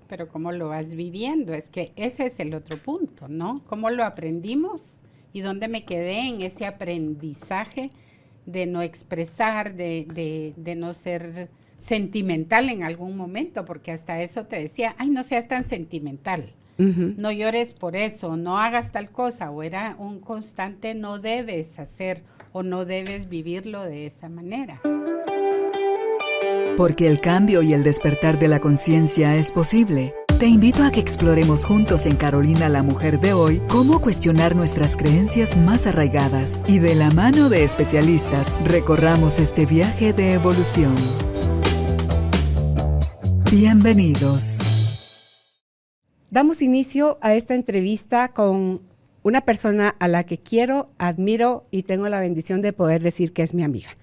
pero cómo lo vas viviendo. Es que ese es el otro punto, ¿no? ¿Cómo lo aprendimos y dónde me quedé en ese aprendizaje de no expresar, de no ser sentimental en algún momento? Porque hasta eso te decía, ay, no seas tan sentimental. Ujú. No llores por eso, no hagas tal cosa, o era un constante no debes hacer o no debes vivirlo de esa manera. Porque el cambio y el despertar de la conciencia es posible. Te invito a que exploremos juntos en Carolina la Mujer de hoy cómo cuestionar nuestras creencias más arraigadas y de la mano de especialistas recorramos este viaje de evolución. Bienvenidos. Damos inicio a esta entrevista con una persona a la que quiero, admiro y tengo la bendición de poder decir que es mi amiga.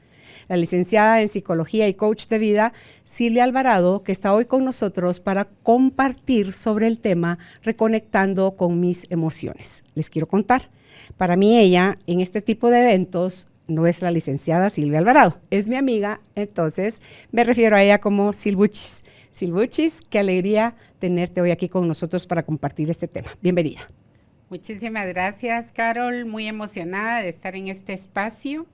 La licenciada en Psicología y Coach de Vida, Silvia Alvarado, que está hoy con nosotros para compartir sobre el tema Reconectando con mis emociones. Les quiero contar, para mí ella en este tipo de eventos no es la licenciada Silvia Alvarado, es mi amiga, entonces me refiero a ella como Silbuchis. Silbuchis, qué alegría tenerte hoy aquí con nosotros para compartir este tema. Bienvenida. Muchísimas gracias, Carol, muy emocionada de estar en este espacio.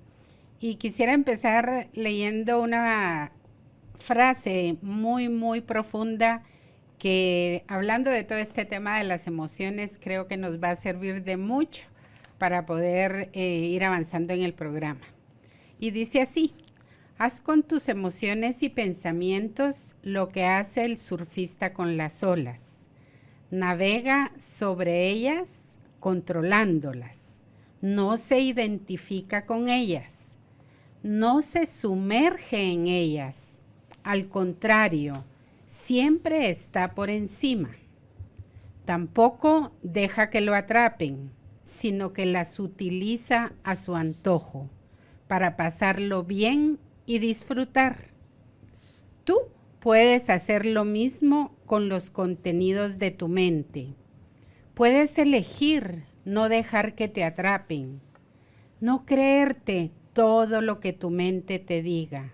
Y quisiera empezar leyendo una frase muy, muy profunda que, hablando de todo este tema de las emociones, creo que nos va a servir de mucho para poder ir avanzando en el programa. Y dice así: haz con tus emociones y pensamientos lo que hace el surfista con las olas. Navega sobre ellas controlándolas. No se identifica con ellas. No se sumerge en ellas, al contrario, siempre está por encima. Tampoco deja que lo atrapen, sino que las utiliza a su antojo, para pasarlo bien y disfrutar. Tú puedes hacer lo mismo con los contenidos de tu mente. Puedes elegir no dejar que te atrapen, no creerte todo lo que tu mente te diga,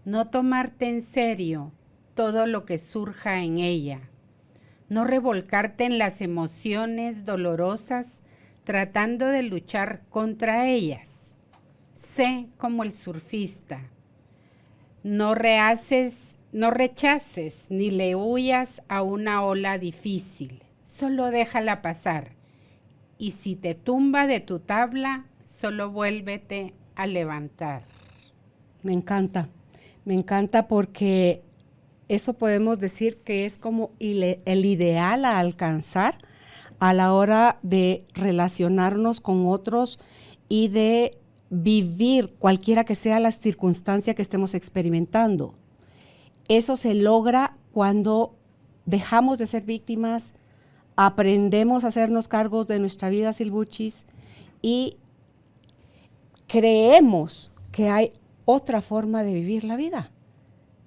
no tomarte en serio todo lo que surja en ella, no revolcarte en las emociones dolorosas tratando de luchar contra ellas. Sé como el surfista, no rechaces ni le huyas a una ola difícil, solo déjala pasar. Y si te tumba de tu tabla, solo vuélvete a levantar. Me encanta porque eso podemos decir que es como el ideal a alcanzar a la hora de relacionarnos con otros y de vivir cualquiera que sea la circunstancia que estemos experimentando. Eso se logra cuando dejamos de ser víctimas, aprendemos a hacernos cargos de nuestra vida, Silbuchis, y creemos que hay otra forma de vivir la vida.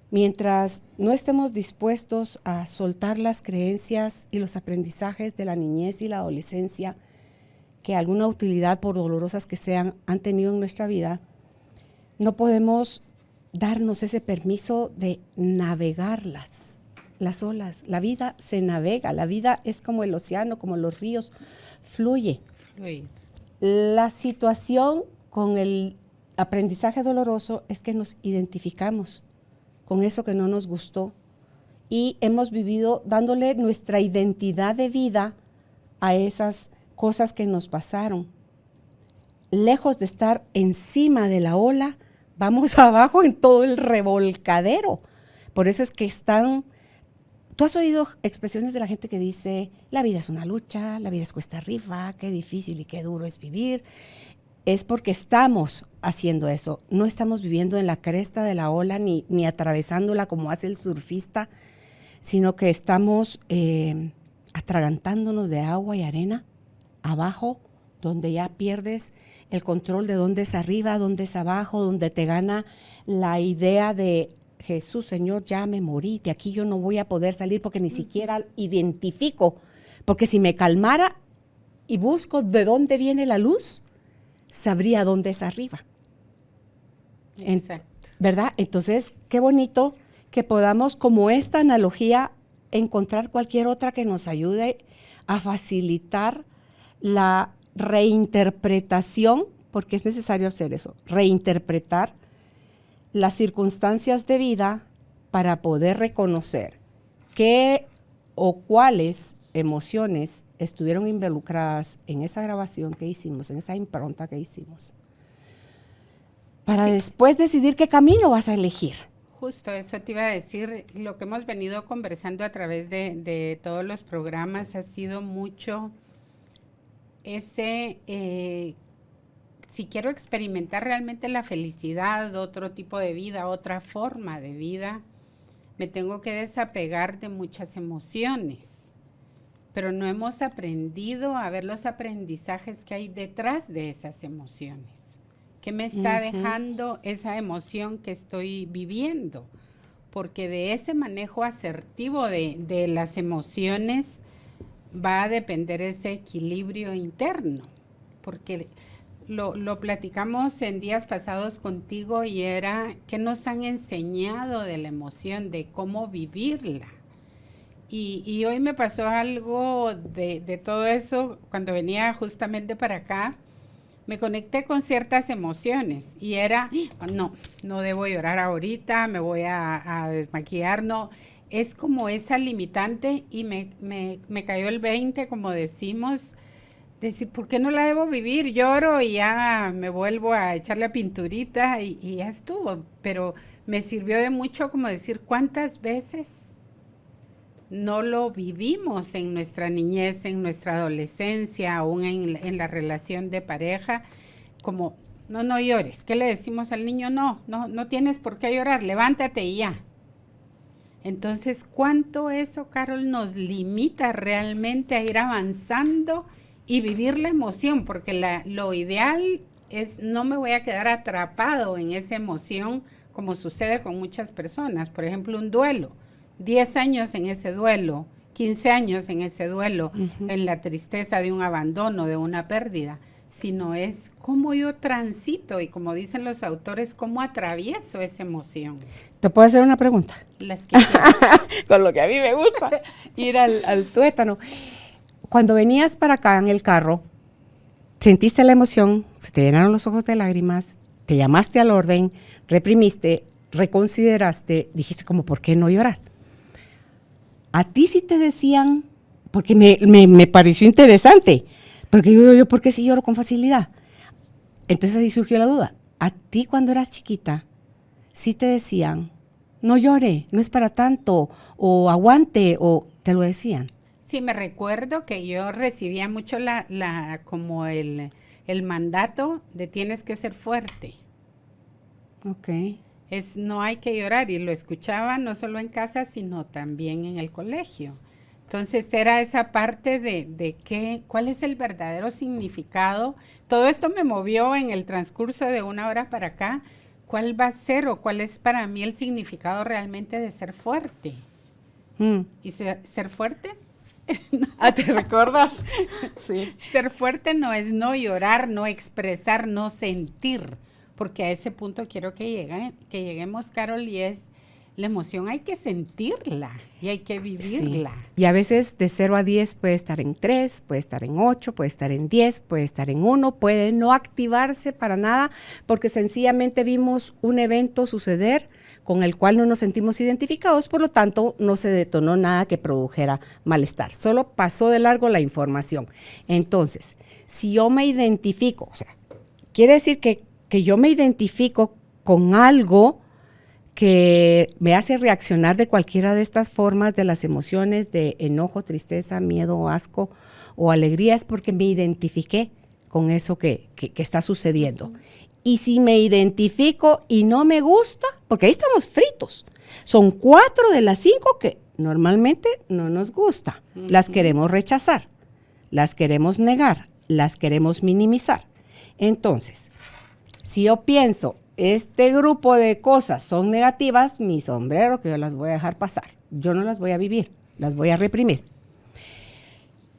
Mientras no estemos dispuestos a soltar las creencias y los aprendizajes de la niñez y la adolescencia, que alguna utilidad, por dolorosas que sean, han tenido en nuestra vida, no podemos darnos ese permiso de navegar las olas. La vida se navega, la vida es como el océano, como los ríos, fluye. La situación con el aprendizaje doloroso es que nos identificamos con eso que no nos gustó y hemos vivido dándole nuestra identidad de vida a esas cosas que nos pasaron. Lejos de estar encima de la ola, vamos abajo en todo el revolcadero. Por eso es que están... Tú has oído expresiones de la gente que dice, la vida es una lucha, la vida es cuesta arriba, qué difícil y qué duro es vivir. Es porque estamos haciendo eso, no estamos viviendo en la cresta de la ola ni atravesándola como hace el surfista, sino que estamos atragantándonos de agua y arena abajo, donde ya pierdes el control de dónde es arriba, dónde es abajo, donde te gana la idea de Jesús, Señor, ya me morí, de aquí yo no voy a poder salir porque ni siquiera identifico, porque si me calmara y busco de dónde viene la luz, sabría dónde es arriba. Exacto. ¿Verdad? Entonces, qué bonito que podamos, como esta analogía encontrar cualquier otra que nos ayude a facilitar la reinterpretación, porque es necesario hacer eso, reinterpretar las circunstancias de vida para poder reconocer qué o cuáles emociones estuvieron involucradas en esa grabación que hicimos, en esa impronta que hicimos, para después decidir qué camino vas a elegir. Justo eso te iba a decir, lo que hemos venido conversando a través de todos los programas ha sido mucho ese, si quiero experimentar realmente la felicidad, otro tipo de vida, otra forma de vida, me tengo que desapegar de muchas emociones, pero no hemos aprendido a ver los aprendizajes que hay detrás de esas emociones. ¿Qué me está dejando esa emoción que estoy viviendo? Porque de ese manejo asertivo de las emociones va a depender ese equilibrio interno. Porque lo platicamos en días pasados contigo y era qué nos han enseñado de la emoción, de cómo vivirla. Y hoy me pasó algo de todo eso cuando venía justamente para acá. Me conecté con ciertas emociones y era, no debo llorar ahorita, me voy a desmaquillar, no. Es como esa limitante y me cayó el 20, como decimos, decir, ¿por qué no la debo vivir? Lloro y ya me vuelvo a echar la pinturita y ya estuvo. Pero me sirvió de mucho como decir, ¿cuántas veces no lo vivimos en nuestra niñez, en nuestra adolescencia, aún en la relación de pareja? Como, no llores. ¿Qué le decimos al niño? No tienes por qué llorar, levántate y ya. Entonces, ¿cuánto eso, Carol, nos limita realmente a ir avanzando y vivir la emoción? Porque lo ideal es no me voy a quedar atrapado en esa emoción como sucede con muchas personas. Por ejemplo, un duelo. 10 años en ese duelo, 15 años en ese duelo, en la tristeza de un abandono, de una pérdida, sino es cómo yo transito y, como dicen los autores, cómo atravieso esa emoción. ¿Te puedo hacer una pregunta? Las que quieras. Con lo que a mí me gusta, ir al tuétano. Cuando venías para acá en el carro, sentiste la emoción, se te llenaron los ojos de lágrimas, te llamaste al orden, reprimiste, reconsideraste, dijiste como, ¿por qué no llorar? A ti sí te decían, porque me pareció interesante, porque yo ¿por qué sí lloro con facilidad? Entonces ahí surgió la duda. A ti cuando eras chiquita, sí te decían, no llore, no es para tanto, o aguante, o te lo decían. Sí, me recuerdo que yo recibía mucho como el mandato de tienes que ser fuerte. Ok. No hay que llorar, y lo escuchaba no solo en casa, sino también en el colegio. Entonces era esa parte de cuál es el verdadero significado. Todo esto me movió en el transcurso de una hora para acá. ¿Cuál va a ser o cuál es para mí el significado realmente de ser fuerte? ¿Y ser fuerte? ¿Te recuerdas? Sí. Ser fuerte no es no llorar, no expresar, no sentir. Porque a ese punto quiero que lleguemos, Carol, y es la emoción hay que sentirla y hay que vivirla. Sí. Y a veces de 0 a 10 puede estar en 3, puede estar en 8, puede estar en 10, puede estar en 1, puede no activarse para nada porque sencillamente vimos un evento suceder con el cual no nos sentimos identificados, por lo tanto no se detonó nada que produjera malestar, solo pasó de largo la información. Entonces, si yo me identifico, o sea, quiere decir que yo me identifico con algo que me hace reaccionar de cualquiera de estas formas de las emociones de enojo, tristeza, miedo, asco o alegría, es porque me identifiqué con eso que está sucediendo. Y si me identifico y no me gusta, porque ahí estamos fritos, son 4 de las 5 que normalmente no nos gusta, las queremos rechazar, las queremos negar, las queremos minimizar. Entonces, si yo pienso, este grupo de cosas son negativas, mi sombrero que yo las voy a dejar pasar. Yo no las voy a vivir, las voy a reprimir.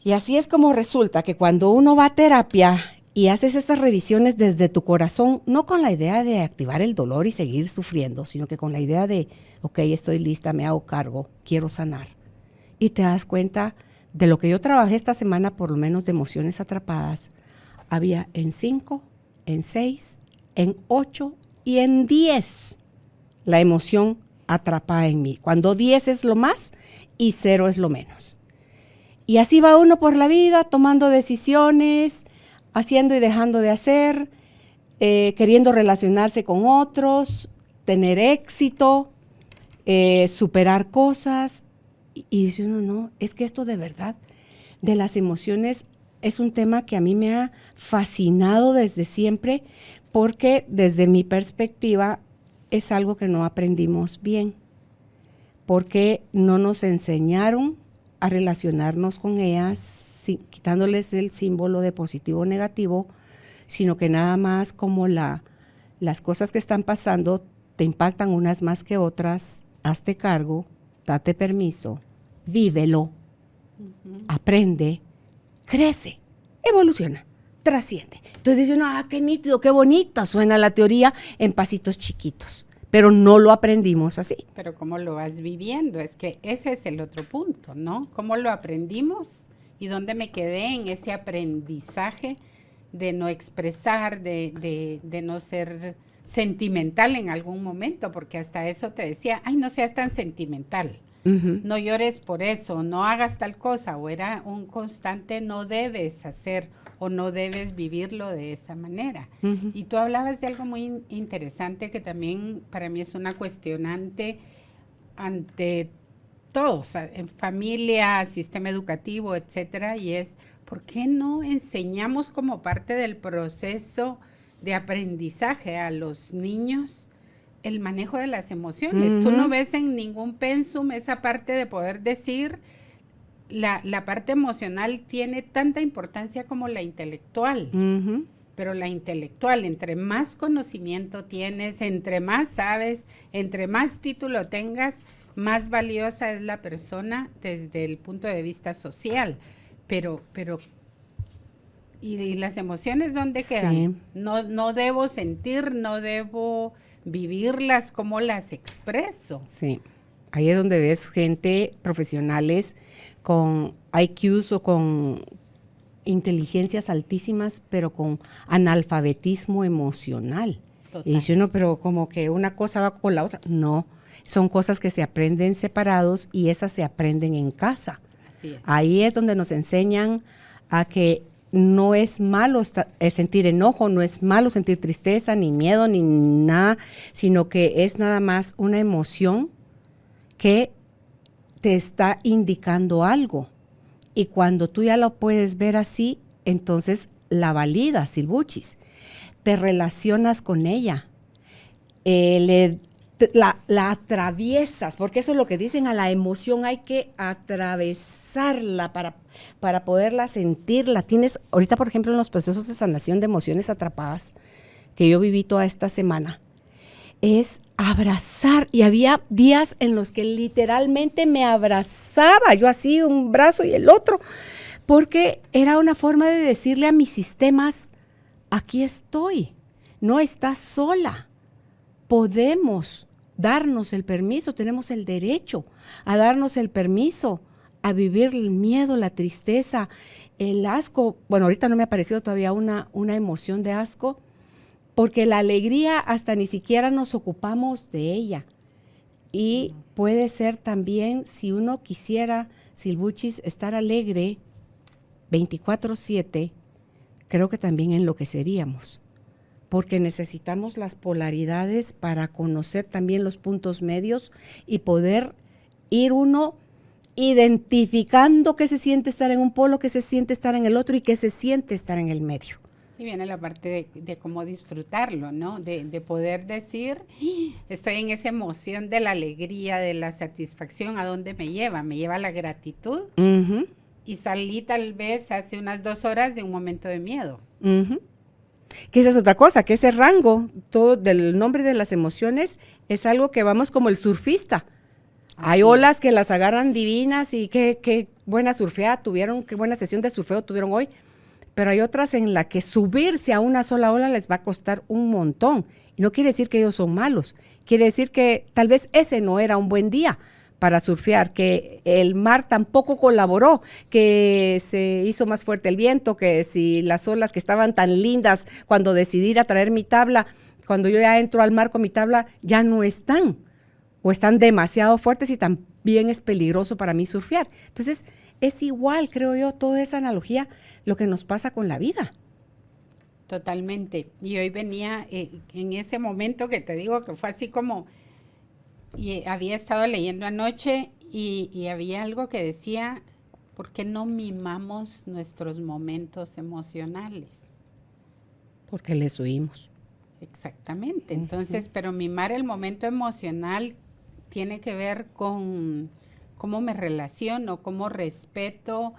Y así es como resulta que cuando uno va a terapia y haces estas revisiones desde tu corazón, no con la idea de activar el dolor y seguir sufriendo, sino que con la idea de, ok, estoy lista, me hago cargo, quiero sanar. y te das cuenta de lo que yo trabajé esta semana, por lo menos de emociones atrapadas. Había en 5, en 6, en 8 y en 10 la emoción atrapada en mí. Cuando 10 es lo más y 0 es lo menos. Y así va uno por la vida tomando decisiones, haciendo y dejando de hacer, queriendo relacionarse con otros, tener éxito, superar cosas. Y dice uno, no, es que esto de verdad, de las emociones, es un tema que a mí me ha fascinado desde siempre, porque desde mi perspectiva es algo que no aprendimos bien, porque no nos enseñaron a relacionarnos con ellas, quitándoles el símbolo de positivo o negativo, sino que nada más como las cosas que están pasando te impactan unas más que otras, hazte cargo, date permiso, vívelo, aprende, crece, evoluciona, trasciende. Entonces dice uno, qué nítido, qué bonita suena la teoría en pasitos chiquitos, pero no lo aprendimos así. Pero ¿cómo lo vas viviendo? Es que ese es el otro punto, ¿no? ¿Cómo lo aprendimos? ¿Y dónde me quedé en ese aprendizaje de no expresar, de no ser sentimental en algún momento? Porque hasta eso te decía, ay, no seas tan sentimental. No llores por eso, no hagas tal cosa, o era un constante no debes hacer o no debes vivirlo de esa manera. Y tú hablabas de algo muy interesante que también para mí es una cuestionante ante todos, en familia, sistema educativo, etcétera, y es, ¿por qué no enseñamos como parte del proceso de aprendizaje a los niños el manejo de las emociones? Tú no ves en ningún pensum esa parte de poder decir, la parte emocional tiene tanta importancia como la intelectual, pero la intelectual, entre más conocimiento tienes, entre más sabes, entre más título tengas, más valiosa es la persona desde el punto de vista social, pero ¿y las emociones dónde quedan? Sí. No debo sentir, no debo vivirlas, ¿cómo las expreso? Sí, ahí es donde ves gente, profesionales con IQs o con inteligencias altísimas, pero con analfabetismo emocional. Total. Y dice uno, pero como que una cosa va con la otra. No, son cosas que se aprenden separados y esas se aprenden en casa. Así es. Ahí es donde nos enseñan a que no es malo sentir enojo, no es malo sentir tristeza, ni miedo, ni nada, sino que es nada más una emoción que te está indicando algo. Y cuando tú ya lo puedes ver así, entonces la validas, Silbuchis, te relacionas con ella, la atraviesas, porque eso es lo que dicen, a la emoción hay que atravesarla para poderla sentirla. Tienes, ahorita por ejemplo en los procesos de sanación de emociones atrapadas, que yo viví toda esta semana, es abrazar, y había días en los que literalmente me abrazaba, yo así un brazo y el otro, porque era una forma de decirle a mis sistemas, aquí estoy, no estás sola, podemos darnos el permiso, tenemos el derecho a darnos el permiso a vivir el miedo, la tristeza, el asco. Bueno, ahorita no me ha parecido todavía una emoción de asco, porque la alegría hasta ni siquiera nos ocupamos de ella. Y puede ser también, si uno quisiera, Silbuchis, estar alegre 24/7, creo que también enloqueceríamos, porque necesitamos las polaridades para conocer también los puntos medios y poder ir uno identificando qué se siente estar en un polo, qué se siente estar en el otro y qué se siente estar en el medio. Y viene la parte de cómo disfrutarlo, ¿no? De poder decir, estoy en esa emoción de la alegría, de la satisfacción, ¿a dónde me lleva? Me lleva a la gratitud. Y salí tal vez hace unas 2 horas de un momento de miedo. Que esa es otra cosa, que ese rango todo del nombre de las emociones es algo que vamos como el surfista. Hay olas que las agarran divinas y qué buena surfeada tuvieron, qué buena sesión de surfeo tuvieron hoy. Pero hay otras en las que subirse a una sola ola les va a costar un montón. Y no quiere decir que ellos son malos. Quiere decir que tal vez ese no era un buen día para surfear, que el mar tampoco colaboró, que se hizo más fuerte el viento, que si las olas que estaban tan lindas cuando decidí ir a traer mi tabla, cuando yo ya entro al mar con mi tabla, ya no están, o están demasiado fuertes y también es peligroso para mí surfear. Entonces, es igual, creo yo, toda esa analogía, lo que nos pasa con la vida. Totalmente. Y hoy venía en ese momento que te digo que fue así como, y había estado leyendo anoche y había algo que decía, ¿por qué no mimamos nuestros momentos emocionales? Porque les huimos. Exactamente. Entonces, pero mimar el momento emocional tiene que ver con cómo me relaciono, cómo respeto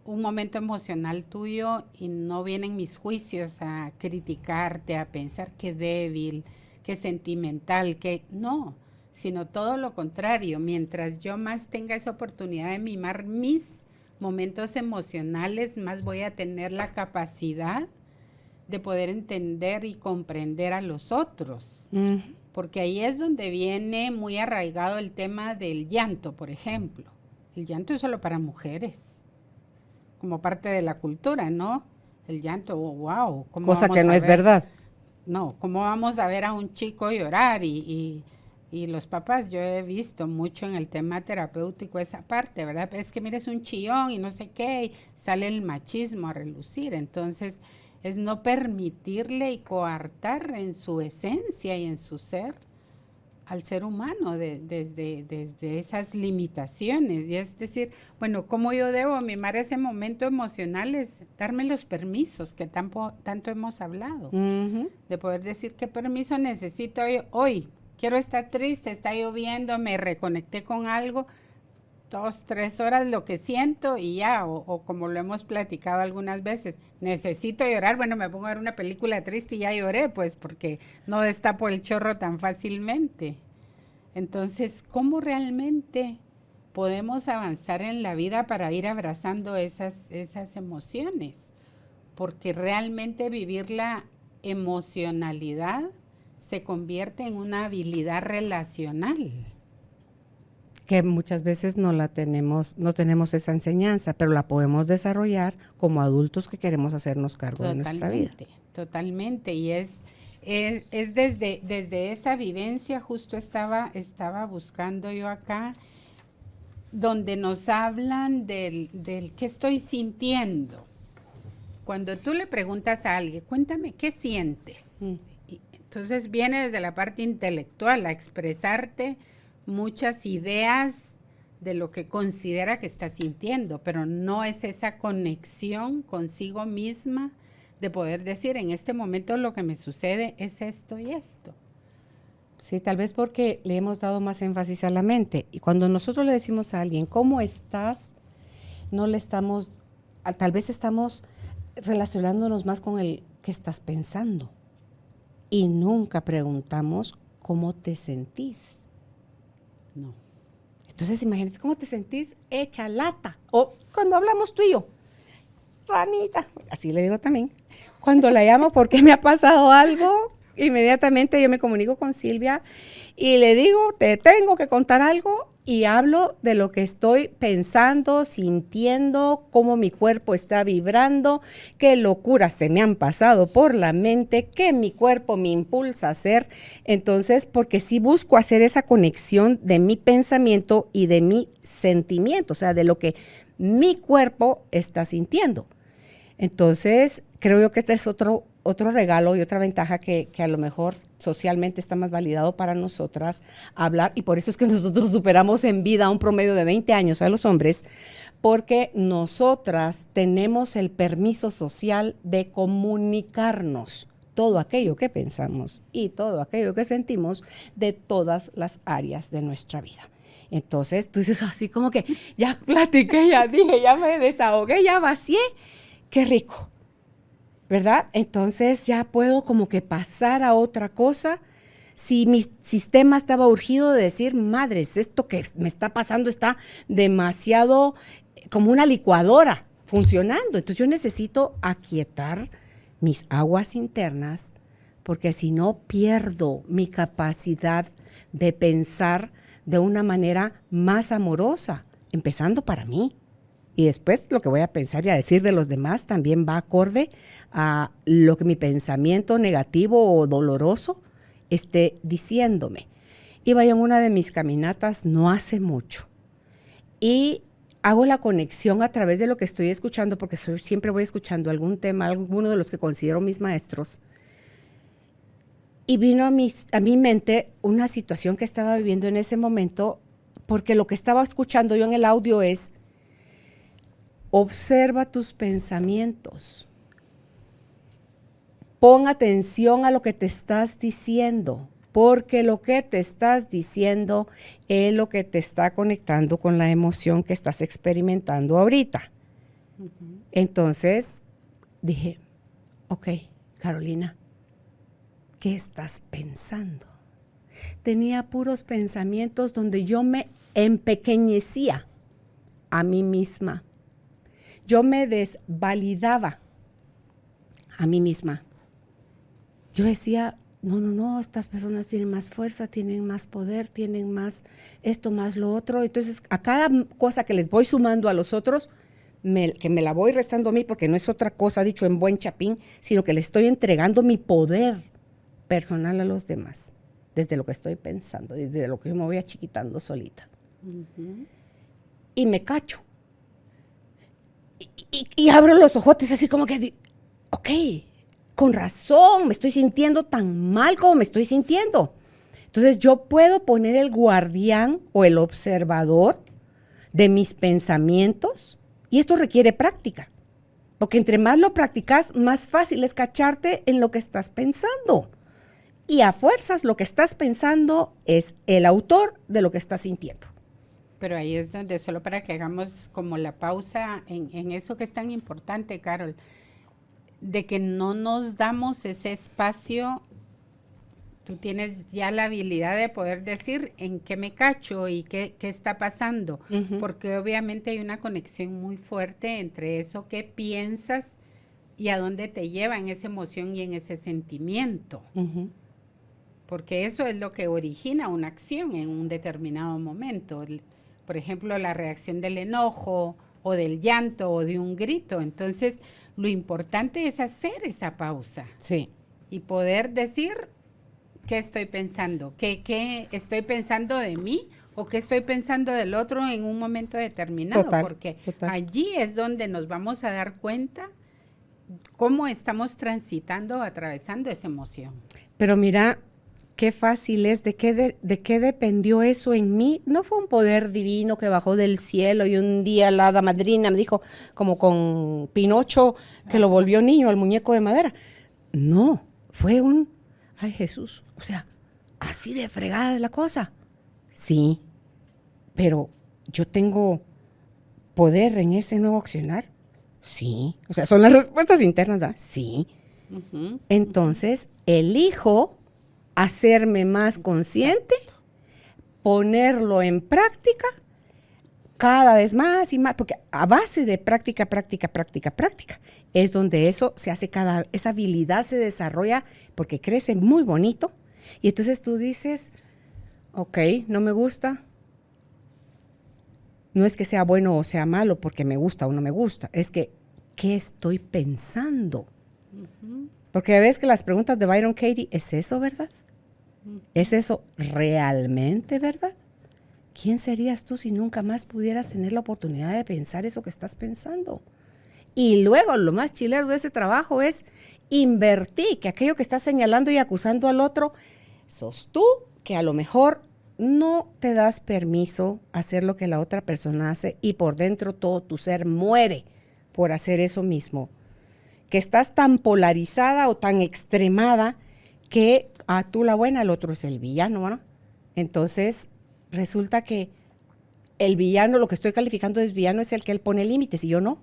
un momento emocional tuyo y no vienen mis juicios a criticarte, a pensar qué débil, qué sentimental, que no, sino todo lo contrario. Mientras yo más tenga esa oportunidad de mimar mis momentos emocionales, más voy a tener la capacidad de poder entender y comprender a los otros. Porque ahí es donde viene muy arraigado el tema del llanto, por ejemplo. El llanto es solo para mujeres, como parte de la cultura, ¿no? El llanto, wow. Cosa que no es verdad. No, ¿cómo vamos a ver a un chico llorar? Y los papás, yo he visto mucho en el tema terapéutico esa parte, ¿verdad? Es que mires un chillón y no sé qué, y sale el machismo a relucir. Entonces, es no permitirle y coartar en su esencia y en su ser al ser humano desde esas limitaciones. Y es decir, bueno, ¿cómo yo debo mimar ese momento emocional? Es darme los permisos que tanto hemos hablado. De poder decir qué permiso necesito hoy. Quiero estar triste, está lloviendo, me reconecté con algo, 2, 3 horas lo que siento y ya, o como lo hemos platicado algunas veces, necesito llorar, bueno, me pongo a ver una película triste y ya lloré, pues porque no destapo el chorro tan fácilmente. Entonces, ¿cómo realmente podemos avanzar en la vida para ir abrazando esas emociones? Porque realmente vivir la emocionalidad se convierte en una habilidad relacional. Que muchas veces no tenemos esa enseñanza, pero la podemos desarrollar como adultos que queremos hacernos cargo de nuestra vida. Totalmente, y es desde esa vivencia, justo estaba buscando yo acá, donde nos hablan del qué estoy sintiendo. Cuando tú le preguntas a alguien, cuéntame, ¿qué sientes? Entonces viene desde la parte intelectual a expresarte muchas ideas de lo que considera que está sintiendo, pero no es esa conexión consigo misma de poder decir, en este momento lo que me sucede es esto y esto. Sí, tal vez porque le hemos dado más énfasis a la mente. Y cuando nosotros le decimos a alguien, ¿cómo estás? Tal vez estamos relacionándonos más con el que estás pensando. Y nunca preguntamos cómo te sentís. No. Entonces, imagínate cómo te sentís hecha lata. O cuando hablamos tú y yo, ranita, así le digo también. Cuando la llamo porque me ha pasado algo, inmediatamente yo me comunico con Silvia y le digo, te tengo que contar algo, y hablo de lo que estoy pensando, sintiendo, cómo mi cuerpo está vibrando, qué locuras se me han pasado por la mente, qué mi cuerpo me impulsa a hacer. Entonces, porque sí busco hacer esa conexión de mi pensamiento y de mi sentimiento, o sea, de lo que mi cuerpo está sintiendo. Entonces, creo yo que este es otro regalo y otra ventaja que a lo mejor socialmente está más validado para nosotras hablar, y por eso es que nosotros superamos en vida un promedio de 20 años a los hombres, porque nosotras tenemos el permiso social de comunicarnos todo aquello que pensamos y todo aquello que sentimos de todas las áreas de nuestra vida. Entonces, tú dices así como que ya platiqué, ya dije, ya me desahogué, ya vacié, qué rico, ¿verdad? Entonces ya puedo como que pasar a otra cosa. Si mi sistema estaba urgido de decir, madres, esto que me está pasando está demasiado como una licuadora funcionando. Entonces yo necesito aquietar mis aguas internas, porque si no pierdo mi capacidad de pensar de una manera más amorosa, empezando para mí. Y después lo que voy a pensar y a decir de los demás también va acorde a lo que mi pensamiento negativo o doloroso esté diciéndome. Iba yo en una de mis caminatas no hace mucho y hago la conexión a través de lo que estoy escuchando, porque siempre voy escuchando algún tema, alguno de los que considero mis maestros. Y vino a mi mente una situación que estaba viviendo en ese momento, porque lo que estaba escuchando yo en el audio es: observa tus pensamientos. Pon atención a lo que te estás diciendo, porque lo que te estás diciendo es lo que te está conectando con la emoción que estás experimentando ahorita. Uh-huh. Entonces dije, ok, Carolina, ¿qué estás pensando? Tenía puros pensamientos donde yo me empequeñecía a mí misma. Yo me desvalidaba a mí misma. Yo decía, no, estas personas tienen más fuerza, tienen más poder, tienen más esto, más lo otro. Entonces, a cada cosa que les voy sumando a los otros, que me la voy restando a mí, porque no es otra cosa, dicho en buen chapín, sino que le estoy entregando mi poder personal a los demás, desde lo que estoy pensando, desde lo que yo me voy achiquitando solita. Uh-huh. Y me cacho. Y abro los ojotes así como que, ok, con razón, me estoy sintiendo tan mal como me estoy sintiendo. Entonces yo puedo poner el guardián o el observador de mis pensamientos, y esto requiere práctica, porque entre más lo practicas, más fácil es cacharte en lo que estás pensando. Y a fuerzas lo que estás pensando es el autor de lo que estás sintiendo. Pero ahí es donde, solo para que hagamos como la pausa en eso que es tan importante, Carol, de que no nos damos ese espacio. Tú tienes ya la habilidad de poder decir en qué me cacho y qué está pasando, uh-huh. Porque obviamente hay una conexión muy fuerte entre eso que piensas y a dónde te lleva en esa emoción y en ese sentimiento. Uh-huh. Porque eso es lo que origina una acción en un determinado momento. Por ejemplo, la reacción del enojo o del llanto o de un grito. Entonces, lo importante es hacer esa pausa. Sí. Y poder decir qué estoy pensando, qué estoy pensando de mí o qué estoy pensando del otro en un momento determinado. Total. Allí es donde nos vamos a dar cuenta cómo estamos transitando o atravesando esa emoción. Pero mira, qué fácil es, ¿de qué dependió eso en mí? No fue un poder divino que bajó del cielo y un día la hada madrina me dijo, como con Pinocho, que lo volvió niño, al muñeco de madera. No, fue ay Jesús, o sea, así de fregada es la cosa. Sí, pero yo tengo poder en ese nuevo accionar. Sí, o sea, son las respuestas internas, ¿verdad? Sí. Uh-huh. Entonces, elijo hacerme más consciente, ponerlo en práctica cada vez más y más, porque a base de práctica, es donde eso se hace esa habilidad se desarrolla porque crece muy bonito. Y entonces tú dices, ok, no me gusta. No es que sea bueno o sea malo porque me gusta o no me gusta, es que, ¿qué estoy pensando? Uh-huh. Porque ves que las preguntas de Byron Katie, ¿es eso verdad? ¿Es eso realmente verdad? ¿Quién serías tú si nunca más pudieras tener la oportunidad de pensar eso que estás pensando? Y luego lo más chilero de ese trabajo es invertir, que aquello que estás señalando y acusando al otro, sos tú que a lo mejor no te das permiso a hacer lo que la otra persona hace y por dentro todo tu ser muere por hacer eso mismo. Que estás tan polarizada o tan extremada que tú la buena, el otro es el villano, ¿no? Entonces, resulta que el villano, lo que estoy calificando de villano es el que él pone límites y yo no.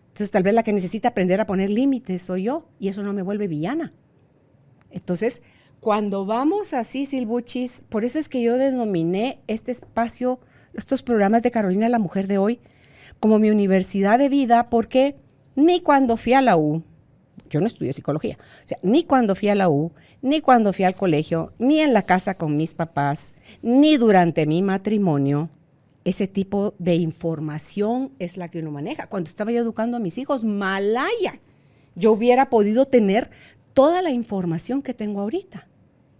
Entonces, tal vez la que necesita aprender a poner límites soy yo y eso no me vuelve villana. Entonces, cuando vamos así, Silbuchis, por eso es que yo denominé este espacio, estos programas de Carolina la Mujer de Hoy, como mi universidad de vida, porque ni cuando fui a la U, yo no estudié psicología. O sea, ni cuando fui a la U, ni cuando fui al colegio, ni en la casa con mis papás, ni durante mi matrimonio, ese tipo de información es la que uno maneja. Cuando estaba yo educando a mis hijos, malaya, yo hubiera podido tener toda la información que tengo ahorita.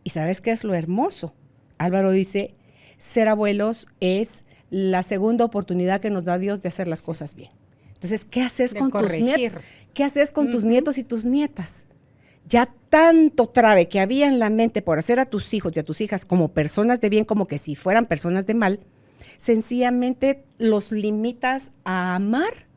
¿Y sabes qué es lo hermoso? Álvaro dice, ser abuelos es la segunda oportunidad que nos da Dios de hacer las cosas bien. Entonces, ¿qué haces con tus nietos? ¿Qué haces con tus nietos y tus nietas? Ya tanto trave que había en la mente por hacer a tus hijos y a tus hijas como personas de bien, como que si fueran personas de mal, sencillamente los limitas a amar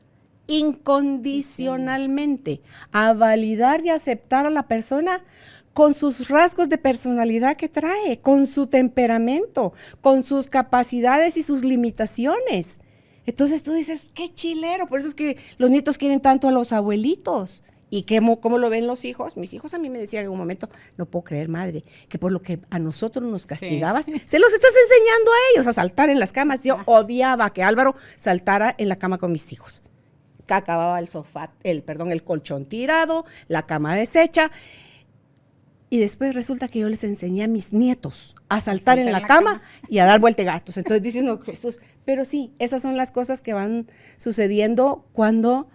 incondicionalmente, a validar y aceptar a la persona con sus rasgos de personalidad que trae, con su temperamento, con sus capacidades y sus limitaciones. Entonces tú dices, qué chilero, por eso es que los nietos quieren tanto a los abuelitos. ¿Y cómo lo ven los hijos? Mis hijos a mí me decían en un momento, no puedo creer, madre, que por lo que a nosotros nos castigabas, se los estás enseñando a ellos a saltar en las camas. Yo odiaba que Álvaro saltara en la cama con mis hijos. Acababa el el colchón tirado, la cama deshecha. Y después resulta que yo les enseñé a mis nietos a saltar en la cama y a dar vueltegatos. Entonces dicen, no, Jesús, pero sí, esas son las cosas que van sucediendo cuando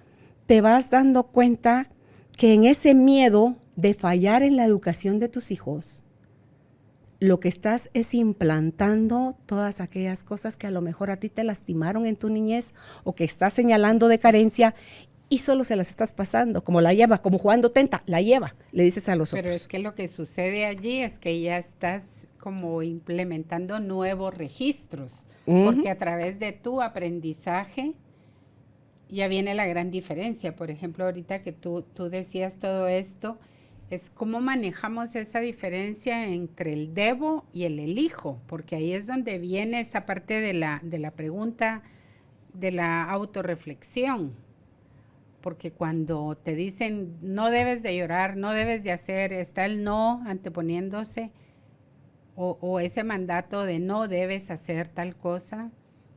te vas dando cuenta que en ese miedo de fallar en la educación de tus hijos, lo que estás es implantando todas aquellas cosas que a lo mejor a ti te lastimaron en tu niñez o que estás señalando de carencia y solo se las estás pasando, como la lleva, como jugando tenta, la lleva, le dices a los otros. Pero es que lo que sucede allí es que ya estás como implementando nuevos registros, porque a través de tu aprendizaje ya viene la gran diferencia. Por ejemplo, ahorita que tú decías todo esto, es cómo manejamos esa diferencia entre el debo y el elijo, porque ahí es donde viene esa parte de la pregunta de la autorreflexión. Porque cuando te dicen no debes de llorar, no debes de hacer, está el no anteponiéndose o ese mandato de no debes hacer tal cosa,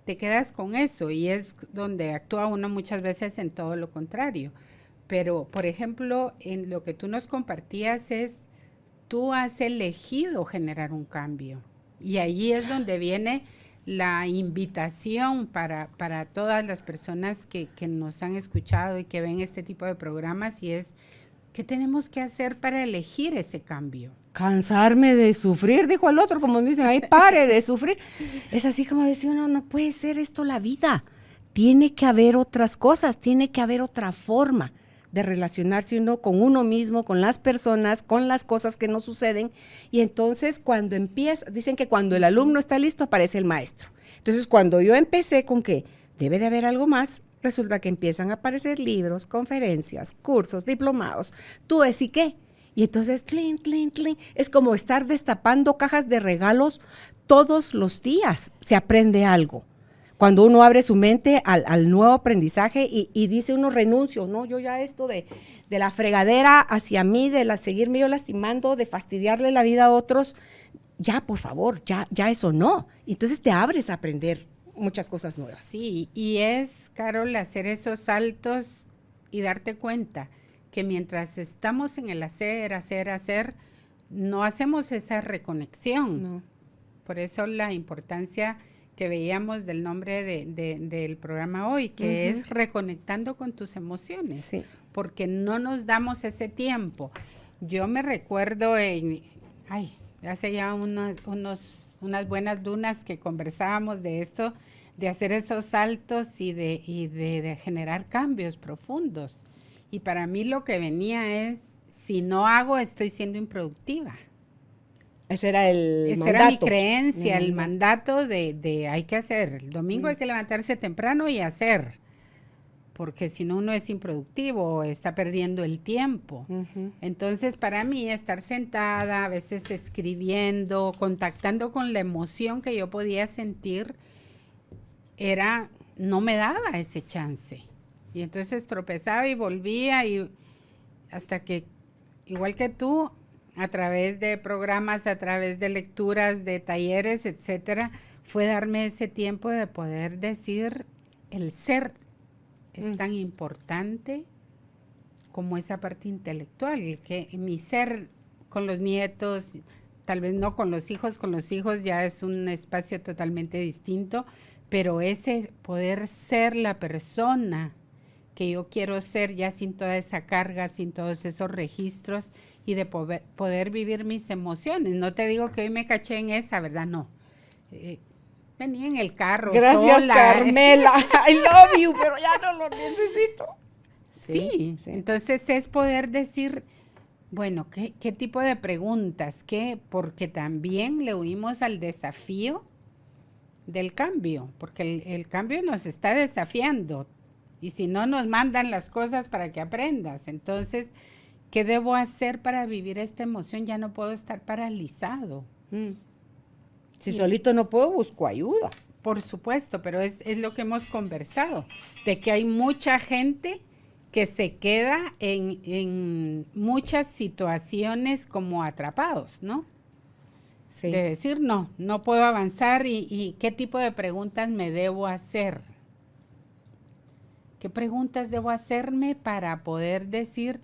te quedas con eso y es donde actúa uno muchas veces en todo lo contrario. Pero, por ejemplo, en lo que tú nos compartías es, tú has elegido generar un cambio y allí es donde viene la invitación para todas las personas que nos han escuchado y que ven este tipo de programas y es, ¿qué tenemos que hacer para elegir ese cambio? Cansarme de sufrir, dijo el otro, como dicen, ahí pare de sufrir. Es así como decir uno, no puede ser esto la vida. Tiene que haber otras cosas, tiene que haber otra forma de relacionarse uno con uno mismo, con las personas, con las cosas que nos suceden. Y entonces cuando empieza, dicen que cuando el alumno está listo aparece el maestro. Entonces cuando yo empecé con que debe de haber algo más, resulta que empiezan a aparecer libros, conferencias, cursos, diplomados, tú decís qué. Y entonces, tlin, tlin, tlin, es como estar destapando cajas de regalos todos los días, se aprende algo. Cuando uno abre su mente al nuevo aprendizaje y dice uno renuncio, no, yo ya esto de la fregadera hacia mí, de seguirme yo lastimando, de fastidiarle la vida a otros, ya por favor, ya eso no. Entonces te abres a aprender muchas cosas nuevas. Sí, y es, Carol, hacer esos saltos y darte cuenta que mientras estamos en el hacer, no hacemos esa reconexión. No. Por eso la importancia que veíamos del nombre del programa hoy, que es reconectando con tus emociones, sí, porque no nos damos ese tiempo. Yo me recuerdo hace ya unas buenas lunas que conversábamos de esto, de hacer esos saltos y de generar cambios profundos. Y para mí lo que venía es, si no hago, estoy siendo improductiva. Ese era el mandato. Esa era mi creencia, el mandato de hay que hacer. El domingo hay que levantarse temprano y hacer, porque si no uno es improductivo, está perdiendo el tiempo. Entonces, para mí, estar sentada, a veces escribiendo, contactando con la emoción que yo podía sentir, no me daba ese chance. Y entonces tropezaba y volvía y hasta que, igual que tú, a través de programas, a través de lecturas, de talleres, etcétera, fue darme ese tiempo de poder decir, el ser es tan importante como esa parte intelectual, que mi ser con los nietos, tal vez no con los hijos ya es un espacio totalmente distinto, pero ese poder ser la persona que yo quiero ser ya sin toda esa carga, sin todos esos registros y de poder vivir mis emociones. No te digo que hoy me caché en esa, ¿verdad? No. Venía en el carro Gracias, sola. Carmela. I love you, pero ya no lo necesito. Sí. Entonces es poder decir, bueno, ¿qué tipo de preguntas? Porque también le huimos al desafío del cambio, porque el cambio nos está desafiando y si no nos mandan las cosas para que aprendas. Entonces, ¿qué debo hacer para vivir esta emoción? Ya no puedo estar paralizado. Si solito no puedo, busco ayuda. Por supuesto, pero es lo que hemos conversado, de que hay mucha gente que se queda en muchas situaciones como atrapados, ¿no? Sí. De decir, no puedo avanzar y ¿qué tipo de preguntas me debo hacer? ¿Qué preguntas debo hacerme para poder decir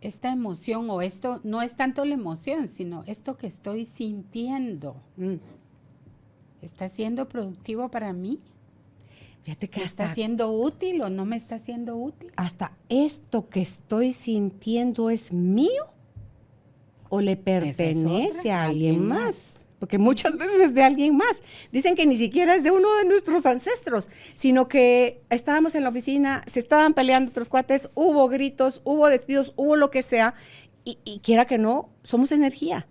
esta emoción o esto? No es tanto la emoción, sino esto que estoy sintiendo. ¿Está siendo productivo para mí? Fíjate que ¿Está siendo útil o no me está siendo útil? ¿Hasta esto que estoy sintiendo es mío o le pertenece a alguien más? Porque muchas veces es de alguien más. Dicen que ni siquiera es de uno de nuestros ancestros, sino que estábamos en la oficina, se estaban peleando otros cuates, hubo gritos, hubo despidos, hubo lo que sea, y quiera que no, somos energía.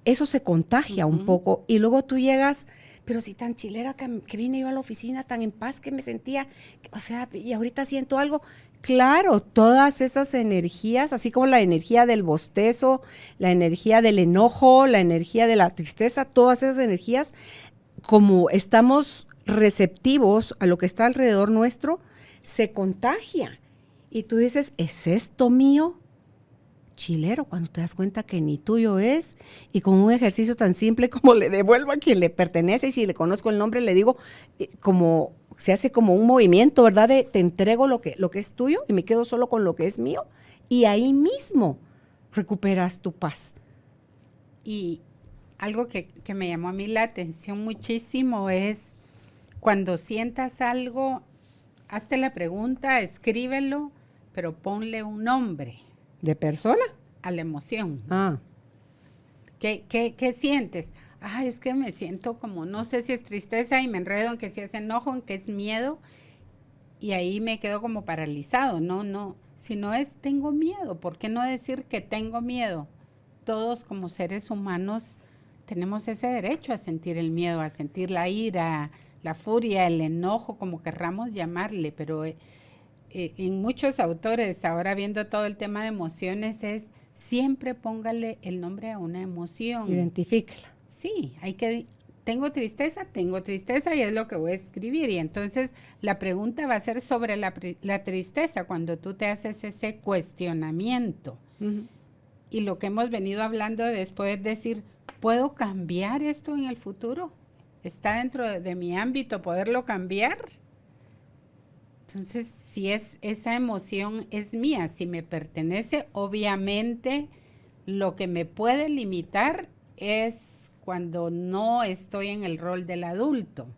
Eso se contagia un poco, y luego tú llegas, pero si tan chilera que vine yo a la oficina, tan en paz que me sentía, o sea, y ahorita siento algo. Claro, todas esas energías, así como la energía del bostezo, la energía del enojo, la energía de la tristeza, todas esas energías, como estamos receptivos a lo que está alrededor nuestro, se contagia. Y tú dices, ¿es esto mío? Chilero, cuando te das cuenta que ni tuyo es, y con un ejercicio tan simple como le devuelvo a quien le pertenece, y si le conozco el nombre le digo, como se hace como un movimiento, ¿verdad? De te entrego lo que es tuyo y me quedo solo con lo que es mío, y ahí mismo recuperas tu paz. Y algo que me llamó a mí la atención muchísimo es cuando sientas algo, hazte la pregunta, escríbelo, pero ponle un nombre. ¿De persona? A la emoción. Ah. ¿Qué sientes? Es que me siento como, no sé si es tristeza y me enredo en que si es enojo, en que es miedo, y ahí me quedo como paralizado. No, si no es tengo miedo, ¿por qué no decir que tengo miedo? Todos como seres humanos tenemos ese derecho a sentir el miedo, a sentir la ira, la furia, el enojo, como querramos llamarle, pero en muchos autores, ahora viendo todo el tema de emociones, es siempre póngale el nombre a una emoción. Identifícala. Sí, tengo tristeza y es lo que voy a escribir. Y entonces la pregunta va a ser sobre la tristeza cuando tú te haces ese cuestionamiento. Y lo que hemos venido hablando de es poder decir, ¿puedo cambiar esto en el futuro? ¿Está dentro de mi ámbito poderlo cambiar? Entonces, si esa emoción es mía, si me pertenece, obviamente lo que me puede limitar es cuando no estoy en el rol del adulto,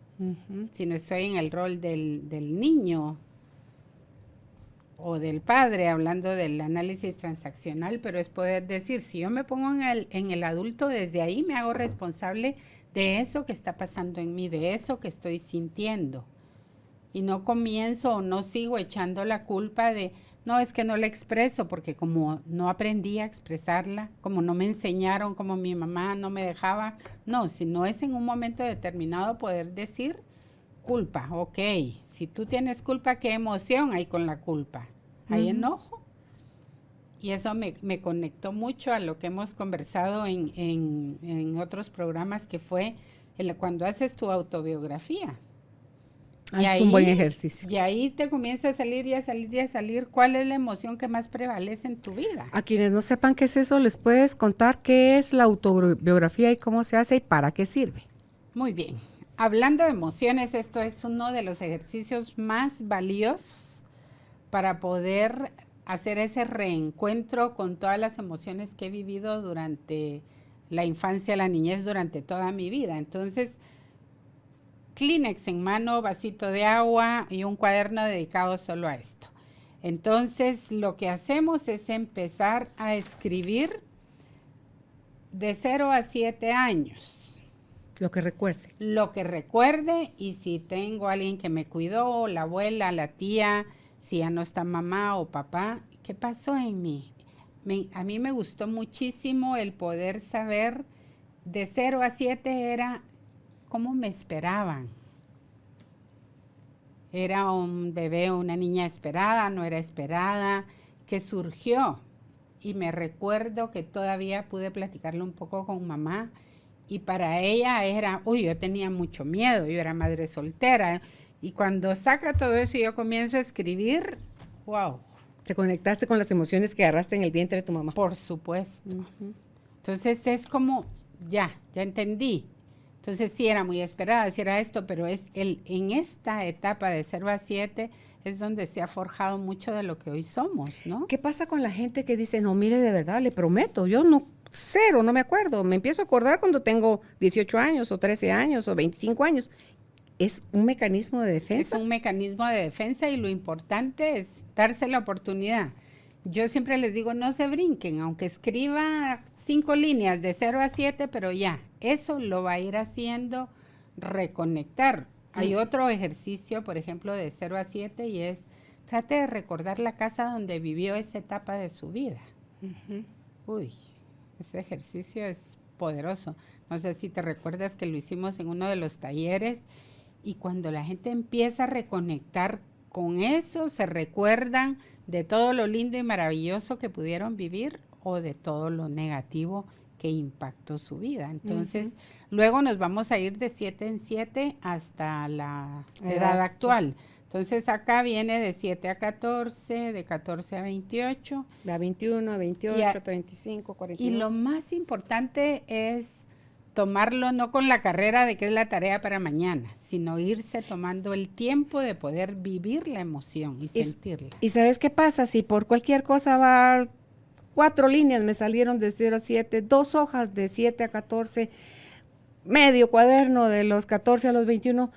sino estoy en el rol del niño o del padre, hablando del análisis transaccional, pero es poder decir, si yo me pongo en el adulto, desde ahí me hago responsable de eso que está pasando en mí, de eso que estoy sintiendo. Y no comienzo o no sigo echando la culpa de, no, es que no la expreso, porque como no aprendí a expresarla, como no me enseñaron, como mi mamá no me dejaba. No, si no es en un momento determinado poder decir culpa, ok. Si tú tienes culpa, ¿qué emoción hay con la culpa? ¿Hay enojo? Y eso me conectó mucho a lo que hemos conversado en otros programas, que fue cuando haces tu autobiografía. Es un buen ejercicio. Y ahí te comienza a salir y a salir y a salir cuál es la emoción que más prevalece en tu vida. A quienes no sepan qué es eso, ¿les puedes contar qué es la autobiografía y cómo se hace y para qué sirve? Muy bien. Hablando de emociones, esto es uno de los ejercicios más valiosos para poder hacer ese reencuentro con todas las emociones que he vivido durante la infancia, la niñez, durante toda mi vida. Entonces, Kleenex en mano, vasito de agua y un cuaderno dedicado solo a esto. Entonces, lo que hacemos es empezar a escribir de 0 a 7 años. Lo que recuerde. Lo que recuerde, y si tengo a alguien que me cuidó, la abuela, la tía, si ya no está mamá o papá, ¿qué pasó en mí? A mí me gustó muchísimo el poder saber de 0 a 7 era cómo me esperaban. Era un bebé o una niña esperada, no era esperada, que surgió. Y me recuerdo que todavía pude platicarlo un poco con mamá. Y para ella era, yo tenía mucho miedo, yo era madre soltera. Y cuando saca todo eso y yo comienzo a escribir, wow. Te conectaste con las emociones que agarraste en el vientre de tu mamá. Por supuesto. Entonces es como, ya entendí. Entonces sí era muy esperada, sí era esto, pero en esta etapa de 0 a 7 es donde se ha forjado mucho de lo que hoy somos, ¿no? ¿Qué pasa con la gente que dice, no, mire, de verdad, le prometo, yo no, cero, no me acuerdo, me empiezo a acordar cuando tengo 18 años o 13 años o 25 años? ¿Es un mecanismo de defensa? Es un mecanismo de defensa y lo importante es darse la oportunidad. Yo siempre les digo, no se brinquen, aunque escriba 5 líneas de 0 a 7, pero ya, eso lo va a ir haciendo reconectar. Hay otro ejercicio, por ejemplo, de 0 a 7 y es, trate de recordar la casa donde vivió esa etapa de su vida. Ese ejercicio es poderoso. No sé si te recuerdas que lo hicimos en uno de los talleres y cuando la gente empieza a reconectar con eso, se recuerdan de todo lo lindo y maravilloso que pudieron vivir o de todo lo negativo que impactó su vida. Entonces, luego nos vamos a ir de 7 en 7 hasta la edad actual. Entonces, acá viene de 7 a 14, de 14 a 28. De 21 a 28, 35, 42. Y lo más importante es tomarlo no con la carrera de que es la tarea para mañana, sino irse tomando el tiempo de poder vivir la emoción y sentirla. ¿Y sabes qué pasa? Si por cualquier cosa va 4 líneas, me salieron de 0 a 7, 2 hojas de 7 a 14, medio cuaderno de los 14 a los 21,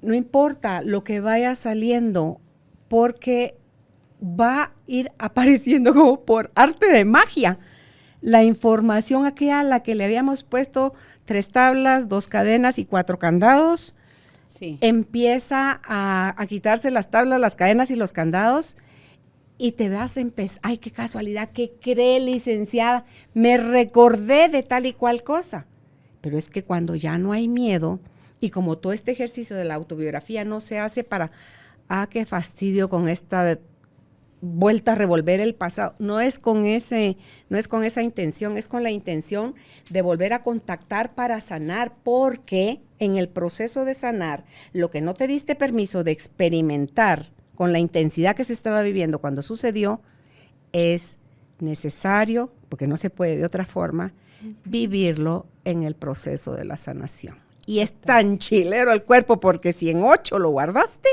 no importa lo que vaya saliendo, porque va a ir apareciendo como por arte de magia. La información aquella a la que le habíamos puesto 3 tablas, 2 cadenas y 4 candados, empieza a quitarse las tablas, las cadenas y los candados y te vas a empezar, ay, qué casualidad, ¿qué cree, licenciada? Me recordé de tal y cual cosa. Pero es que cuando ya no hay miedo y como todo este ejercicio de la autobiografía no se hace para, qué fastidio con esta vuelta a revolver el pasado, no es con esa intención, es con la intención de volver a contactar para sanar, porque en el proceso de sanar, lo que no te diste permiso de experimentar con la intensidad que se estaba viviendo cuando sucedió, es necesario, porque no se puede de otra forma, vivirlo en el proceso de la sanación. Y es tan chilero el cuerpo, porque si en 8 lo guardaste,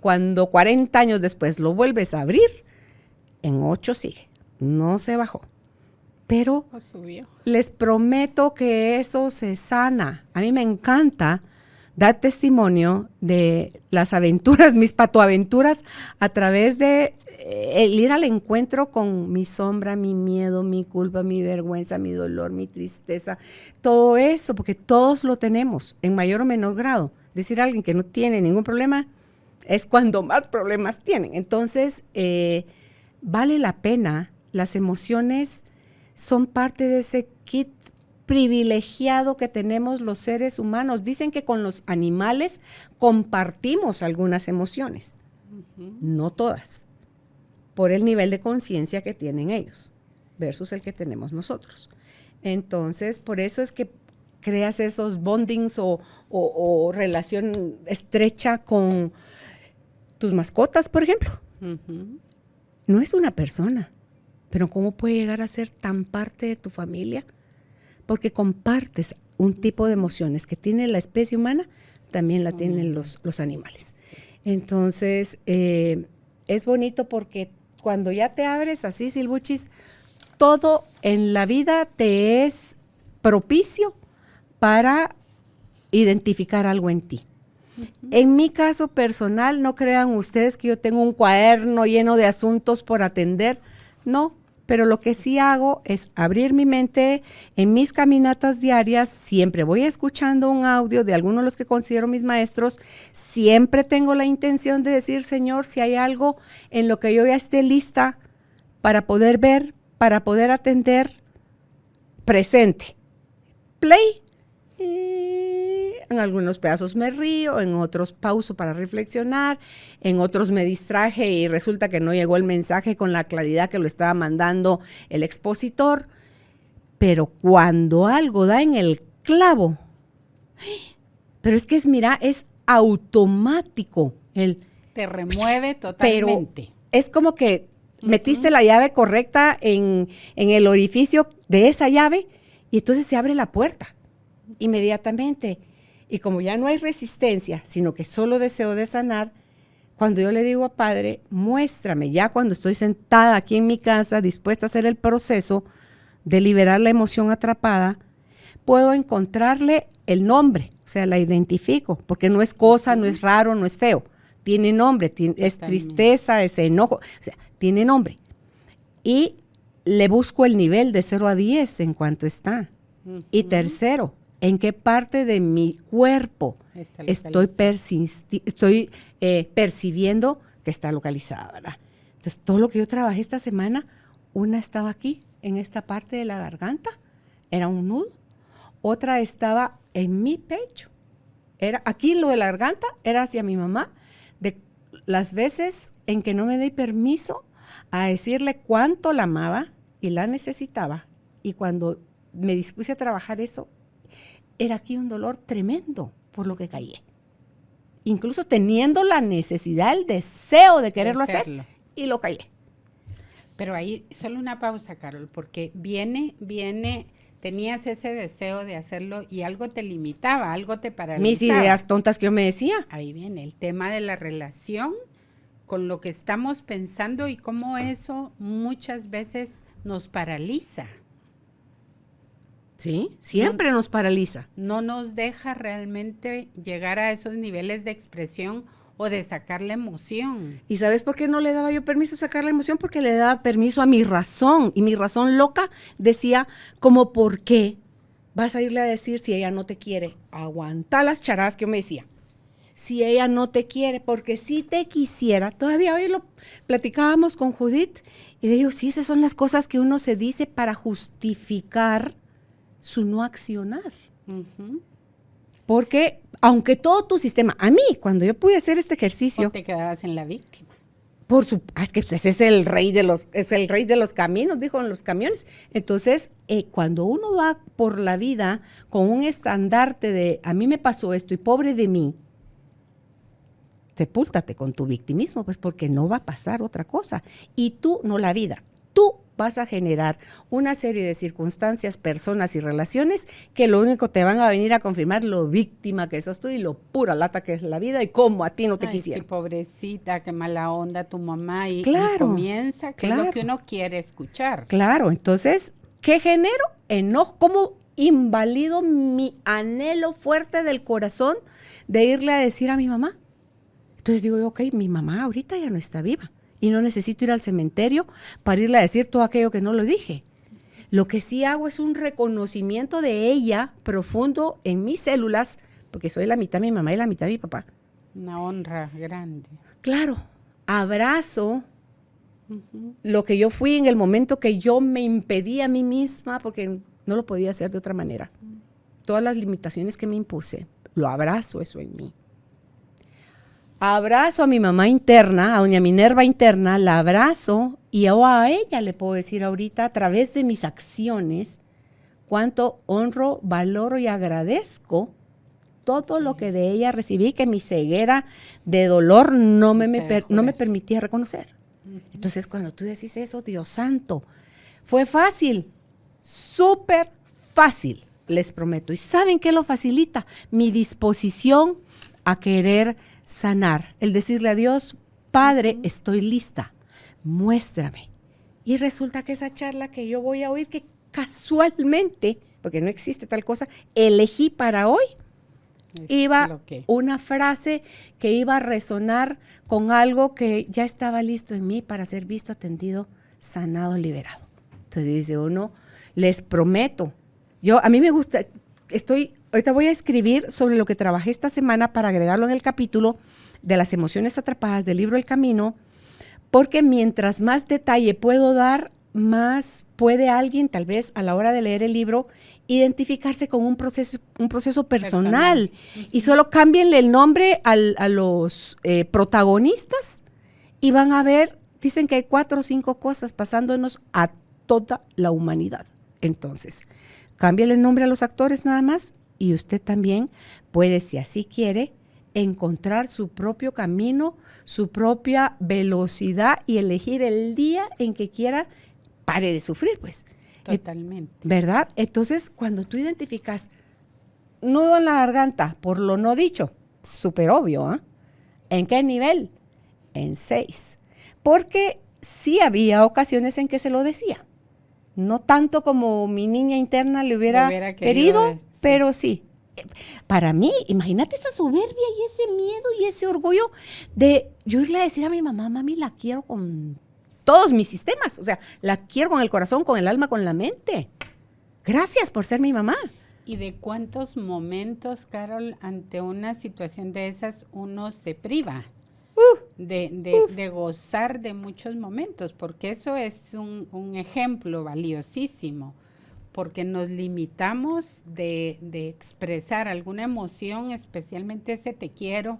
cuando 40 años después lo vuelves a abrir, en 8 sigue, no se bajó. Pero les prometo que eso se sana. A mí me encanta dar testimonio de las aventuras, mis patoaventuras, a través de el ir al encuentro con mi sombra, mi miedo, mi culpa, mi vergüenza, mi dolor, mi tristeza, todo eso, porque todos lo tenemos en mayor o menor grado. Decir a alguien que no tiene ningún problema es cuando más problemas tienen. Entonces, vale la pena. Las emociones son parte de ese kit privilegiado que tenemos los seres humanos. Dicen que con los animales compartimos algunas emociones, no todas, por el nivel de conciencia que tienen ellos versus el que tenemos nosotros. Entonces, por eso es que creas esos bondings o relación estrecha con tus mascotas, por ejemplo. No es una persona, pero ¿cómo puede llegar a ser tan parte de tu familia? Porque compartes un tipo de emociones que tiene la especie humana, también la tienen los animales. Entonces, es bonito porque cuando ya te abres así, Silbuchis, todo en la vida te es propicio para identificar algo en ti. En mi caso personal, no crean ustedes que yo tengo un cuaderno lleno de asuntos por atender, no, pero lo que sí hago es abrir mi mente en mis caminatas diarias, siempre voy escuchando un audio de algunos de los que considero mis maestros, siempre tengo la intención de decir, Señor, si hay algo en lo que yo ya esté lista para poder ver, para poder atender, presente. Play. En algunos pedazos me río, en otros pauso para reflexionar, en otros me distraje y resulta que no llegó el mensaje con la claridad que lo estaba mandando el expositor. Pero cuando algo da en el clavo, pero es que es automático. Te remueve totalmente. Pero es como que metiste la llave correcta en el orificio de esa llave y entonces se abre la puerta inmediatamente. Y como ya no hay resistencia, sino que solo deseo de sanar, cuando yo le digo a Padre, muéstrame, ya cuando estoy sentada aquí en mi casa, dispuesta a hacer el proceso de liberar la emoción atrapada, puedo encontrarle el nombre, o sea, la identifico, porque no es cosa, no es raro, no es feo, tiene nombre, es tristeza, es enojo, o sea, tiene nombre. Y le busco el nivel de 0 a 10 en cuanto está. Y tercero, ¿en qué parte de mi cuerpo estoy percibiendo que está localizada, ¿verdad? Entonces, todo lo que yo trabajé esta semana, una estaba aquí, en esta parte de la garganta, era un nudo. Otra estaba en mi pecho. Era aquí lo de la garganta, era hacia mi mamá, de las veces en que no me di permiso a decirle cuánto la amaba y la necesitaba. Y cuando me dispuse a trabajar eso, era aquí un dolor tremendo por lo que caí. Incluso teniendo la necesidad, el deseo de quererlo hacer, y lo callé. Pero ahí, solo una pausa, Carol, porque tenías ese deseo de hacerlo y algo te limitaba, algo te paralizaba. Mis ideas tontas que yo me decía. Ahí viene el tema de la relación con lo que estamos pensando y cómo eso muchas veces nos paraliza. Sí, siempre nos paraliza. No nos deja realmente llegar a esos niveles de expresión o de sacar la emoción. ¿Y sabes por qué no le daba yo permiso a sacar la emoción? Porque le daba permiso a mi razón. Y mi razón loca decía, como, ¿por qué vas a irle a decir si ella no te quiere? Aguanta las charadas que yo me decía. Si ella no te quiere, porque si te quisiera, todavía hoy lo platicábamos con Judith, y le digo, sí, esas son las cosas que uno se dice para justificar su no accionar. Porque aunque todo tu sistema, a mí, cuando yo pude hacer este ejercicio, o te quedabas en la víctima. Es que ese es el rey de los caminos, dijo en los camiones. Entonces, cuando uno va por la vida con un estandarte de a mí me pasó esto y pobre de mí, sepúltate con tu victimismo, pues porque no va a pasar otra cosa. Y tú, no la vida, tú vas a generar una serie de circunstancias, personas y relaciones que lo único te van a venir a confirmar lo víctima que sos tú y lo pura lata que es la vida y cómo a ti no te quisiera. Sí, pobrecita, qué mala onda tu mamá. Y comienza, que es lo que uno quiere escuchar. Claro, entonces, ¿qué genero? Enojo, ¿cómo invalido mi anhelo fuerte del corazón de irle a decir a mi mamá? Entonces digo yo, ok, mi mamá ahorita ya no está viva. Y no necesito ir al cementerio para irle a decir todo aquello que no lo dije. Lo que sí hago es un reconocimiento de ella profundo en mis células, porque soy la mitad mi mamá y la mitad mi papá. Una honra grande. Claro, abrazo lo que yo fui en el momento que yo me impedí a mí misma, porque no lo podía hacer de otra manera. Todas las limitaciones que me impuse, lo abrazo eso en mí. Abrazo a mi mamá interna, a doña Minerva interna, la abrazo y yo a ella le puedo decir ahorita a través de mis acciones cuánto honro, valoro y agradezco todo lo que de ella recibí, que mi ceguera de dolor no me permitía reconocer. Entonces cuando tú decís eso, Dios santo, fue fácil, súper fácil, les prometo. ¿Y saben qué lo facilita? Mi disposición a querer sanar, el decirle a Dios, Padre, estoy lista, muéstrame. Y resulta que esa charla que yo voy a oír, que casualmente, porque no existe tal cosa, elegí para hoy, iba una frase que iba a resonar con algo que ya estaba listo en mí para ser visto, atendido, sanado, liberado. Entonces dice uno, les prometo, a mí me gusta, ahorita voy a escribir sobre lo que trabajé esta semana para agregarlo en el capítulo de las emociones atrapadas del libro El Camino, porque mientras más detalle puedo dar, más puede alguien, tal vez a la hora de leer el libro, identificarse con un proceso personal. Y solo cámbienle el nombre a los protagonistas y van a ver, dicen que hay 4 o 5 cosas pasándonos a toda la humanidad. Entonces, cámbiale el nombre a los actores nada más y usted también puede, si así quiere, encontrar su propio camino, su propia velocidad y elegir el día en que quiera. Pare de sufrir, pues. Totalmente. ¿Verdad? Entonces, cuando tú identificas nudo en la garganta por lo no dicho, súper obvio, ¿eh? ¿En qué nivel? En 6. Porque sí había ocasiones en que se lo decía. No tanto como mi niña interna le hubiera querido, sí. Pero sí. Para mí, imagínate esa soberbia y ese miedo y ese orgullo de yo irle a decir a mi mamá, mami, la quiero con todos mis sistemas, o sea, la quiero con el corazón, con el alma, con la mente. Gracias por ser mi mamá. ¿Y de cuántos momentos, Carol, ante una situación de esas uno se priva de gozar de muchos momentos? Porque eso es un ejemplo valiosísimo, porque nos limitamos de expresar alguna emoción, especialmente ese te quiero,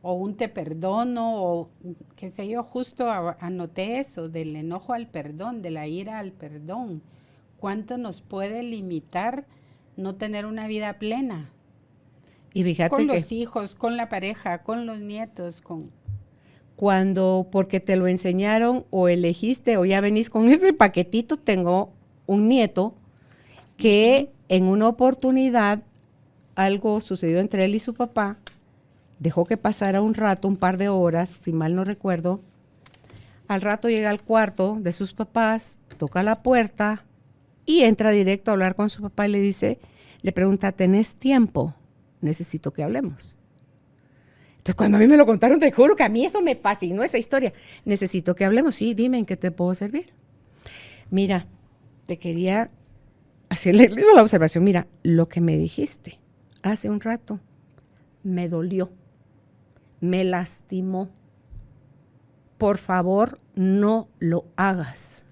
o un te perdono, o qué sé yo, justo anoté eso, del enojo al perdón, de la ira al perdón. ¿Cuánto nos puede limitar no tener una vida plena? Y fíjate con los hijos, con la pareja, con los nietos, Cuando, porque te lo enseñaron o elegiste o ya venís con ese paquetito, tengo un nieto que en una oportunidad algo sucedió entre él y su papá. Dejó que pasara un rato, un par de horas, si mal no recuerdo. Al rato llega al cuarto de sus papás, toca la puerta y entra directo a hablar con su papá y le pregunta, ¿tenés tiempo? Necesito que hablemos. Entonces, cuando a mí me lo contaron, te juro que a mí eso me fascinó, esa historia. Necesito que hablemos. Sí, dime, ¿en qué te puedo servir? Mira, te quería hacerle la observación. Mira, lo que me dijiste hace un rato me dolió. Me lastimó. Por favor, no lo hagas.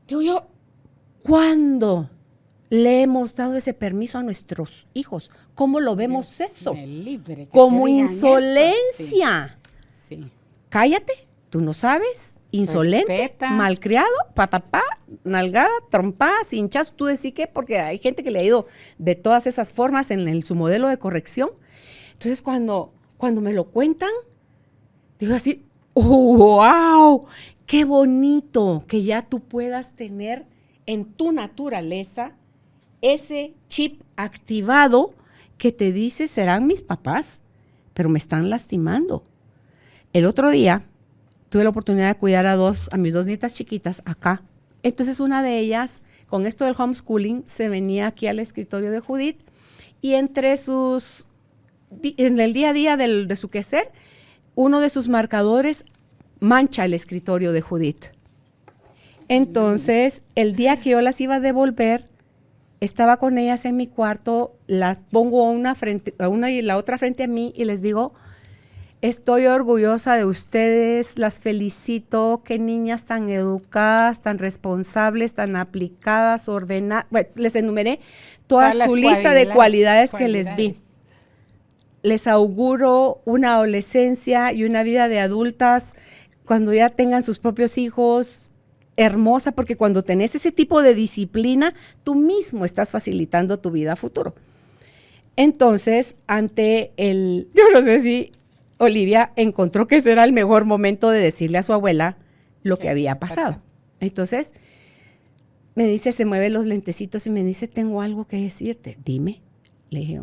Digo yo, ¿cuándo le hemos dado ese permiso a nuestros hijos? ¿Cómo lo vemos eso? Libre, como insolencia. Sí. Cállate, tú no sabes, insolente, respeta, malcriado, papá, nalgada, trompada, cinchazo, tú decís qué, porque hay gente que le ha ido de todas esas formas en su modelo de corrección. Entonces, cuando me lo cuentan, digo así, ¡wow! ¡Qué bonito que ya tú puedas tener en tu naturaleza ese chip activado que te dice, serán mis papás, pero me están lastimando! El otro día tuve la oportunidad de cuidar a mis 2 nietas chiquitas acá. Entonces, una de ellas, con esto del homeschooling, se venía aquí al escritorio de Judith y en el día a día de su quehacer, uno de sus marcadores mancha el escritorio de Judith. Entonces, el día que yo las iba a devolver, estaba con ellas en mi cuarto, las pongo a una y la otra frente a mí y les digo, estoy orgullosa de ustedes, las felicito, qué niñas tan educadas, tan responsables, tan aplicadas, ordenadas. Bueno, les enumeré toda su lista de cualidades que les vi. Les auguro una adolescencia y una vida de adultas cuando ya tengan sus propios hijos, hermosa, porque cuando tenés ese tipo de disciplina, tú mismo estás facilitando tu vida a futuro. Entonces, yo no sé si Olivia encontró que ese era el mejor momento de decirle a su abuela lo que había pasado. Entonces, me dice, se mueve los lentecitos y me dice, tengo algo que decirte. Dime, le dije,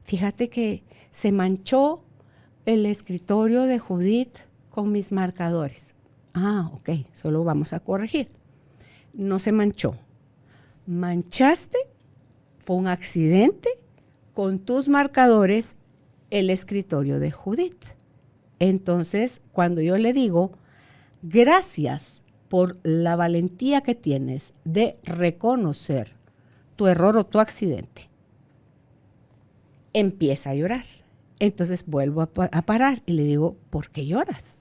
fíjate que se manchó el escritorio de Judith con mis marcadores. Ah, ok, solo vamos a corregir. No se manchó. Manchaste, fue un accidente con tus marcadores el escritorio de Judith. Entonces, cuando yo le digo, gracias por la valentía que tienes de reconocer tu error o tu accidente, empieza a llorar. Entonces vuelvo a parar y le digo, ¿por qué lloras?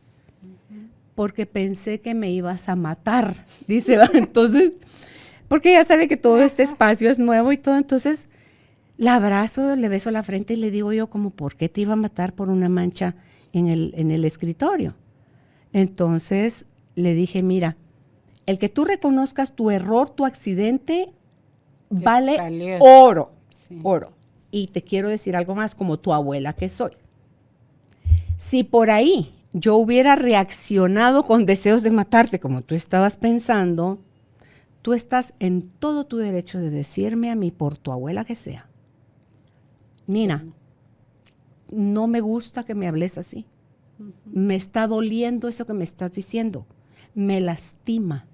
Porque pensé que me ibas a matar, dice. Entonces, porque ya sabe que todo este espacio es nuevo y todo, entonces la abrazo, le beso la frente y le digo yo como, ¿por qué te iba a matar por una mancha en el escritorio? Entonces le dije, mira, el que tú reconozcas tu error, tu accidente, vale valioso. oro, Sí. oro. Y te quiero decir algo más, como tu abuela que soy. Si por ahí yo hubiera reaccionado con deseos de matarte como tú estabas pensando, tú estás en todo tu derecho de decirme a mí, por tu abuela que sea, Nina, no me gusta que me hables así. Me está doliendo eso que me estás diciendo. Me lastima.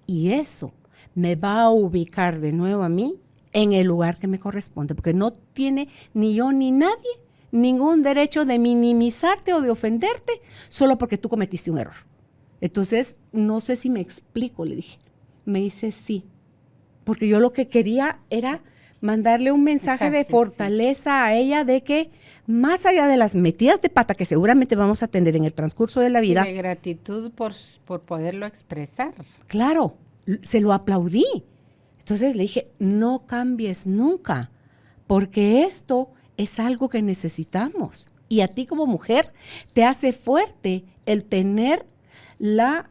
Y eso me va a ubicar de nuevo a mí en el lugar que me corresponde, porque no tiene ni yo ni nadie ningún derecho de minimizarte o de ofenderte solo porque tú cometiste un error. Entonces, no sé si me explico, le dije. Me dice sí, porque yo lo que quería era mandarle un mensaje de fortaleza a ella, de que más allá de las metidas de pata que seguramente vamos a tener en el transcurso de la vida. Y de gratitud por poderlo expresar. Claro, se lo aplaudí. Entonces le dije, no cambies nunca, porque esto es algo que necesitamos. Y a ti como mujer te hace fuerte el tener la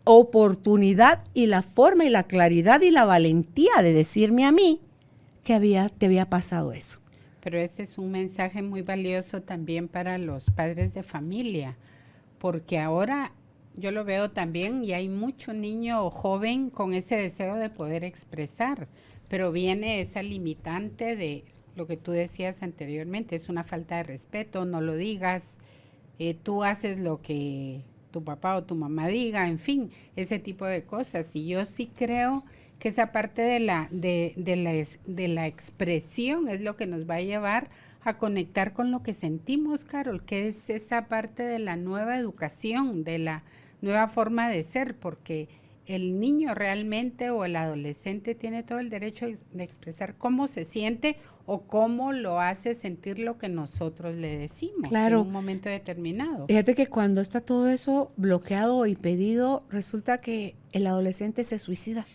oportunidad y la forma y la claridad y la valentía de decirme a mí que te había pasado eso. Pero ese es un mensaje muy valioso también para los padres de familia, porque ahora yo lo veo también y hay mucho niño joven con ese deseo de poder expresar, pero viene esa limitante de lo que tú decías anteriormente, es una falta de respeto, no lo digas, tú haces lo que tu papá o tu mamá diga, en fin, ese tipo de cosas. Y yo sí creo que esa parte de la expresión es lo que nos va a llevar a conectar con lo que sentimos, Carol, que es esa parte de la nueva educación, de la nueva forma de ser, porque el niño realmente o el adolescente tiene todo el derecho de expresar cómo se siente o cómo lo hace sentir lo que nosotros le decimos, claro, en un momento determinado. Fíjate que cuando está todo eso bloqueado y pedido, resulta que el adolescente se suicida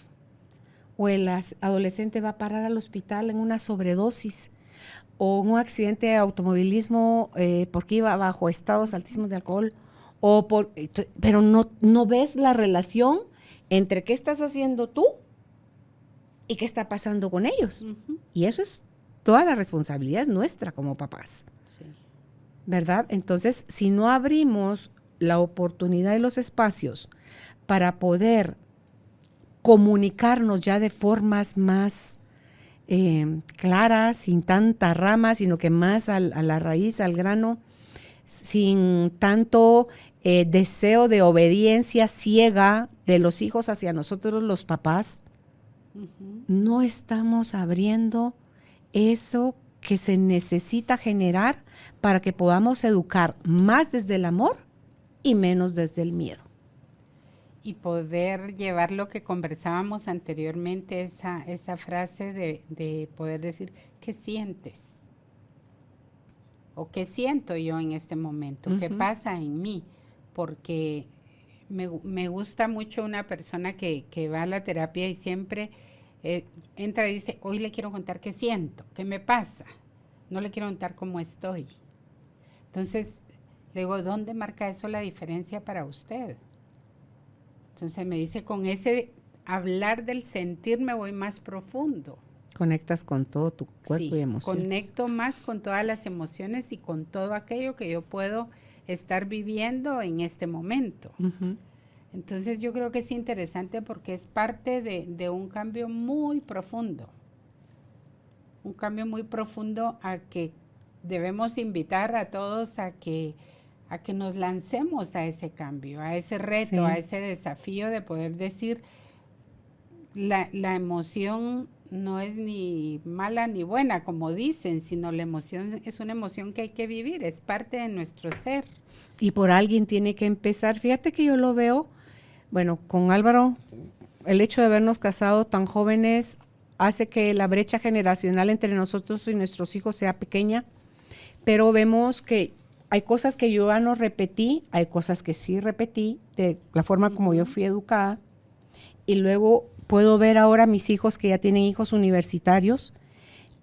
o el adolescente va a parar al hospital en una sobredosis o un accidente de automovilismo porque iba bajo estados altísimos de alcohol, pero no ves la relación entre qué estás haciendo tú y qué está pasando con ellos. Y eso es toda la responsabilidad es nuestra como papás. Sí. ¿Verdad? Entonces, si no abrimos la oportunidad y los espacios para poder comunicarnos ya de formas más claras, sin tanta rama, sino que más a la raíz, al grano, sin tanto deseo de obediencia ciega de los hijos hacia nosotros los papás, no estamos abriendo eso que se necesita generar para que podamos educar más desde el amor y menos desde el miedo. Y poder llevar lo que conversábamos anteriormente, esa frase de poder decir, ¿qué sientes? ¿O qué siento yo en este momento? ¿Qué pasa en mí? Porque me gusta mucho una persona que va a la terapia y siempre entra y dice, hoy le quiero contar qué siento, qué me pasa. No le quiero contar cómo estoy. Entonces, le digo, ¿dónde marca eso la diferencia para usted? Entonces me dice, con ese hablar del sentir me voy más profundo. Conectas con todo tu cuerpo y emociones. Conecto más con todas las emociones y con todo aquello que yo puedo estar viviendo en este momento. Entonces yo creo que es interesante porque es parte de un cambio muy profundo. Un cambio muy profundo a que debemos invitar a todos a que a que nos lancemos a ese cambio, a ese reto, Sí. a ese desafío de poder decir, la emoción no es ni mala ni buena, como dicen, sino la emoción es una emoción que hay que vivir, es parte de nuestro ser. Y por alguien tiene que empezar. Fíjate que yo lo veo, bueno, con Álvaro, el hecho de habernos casado tan jóvenes hace que la brecha generacional entre nosotros y nuestros hijos sea pequeña, pero vemos que hay cosas que yo ya no repetí, hay cosas que sí repetí, de la forma como yo fui educada, y luego puedo ver ahora a mis hijos que ya tienen hijos universitarios,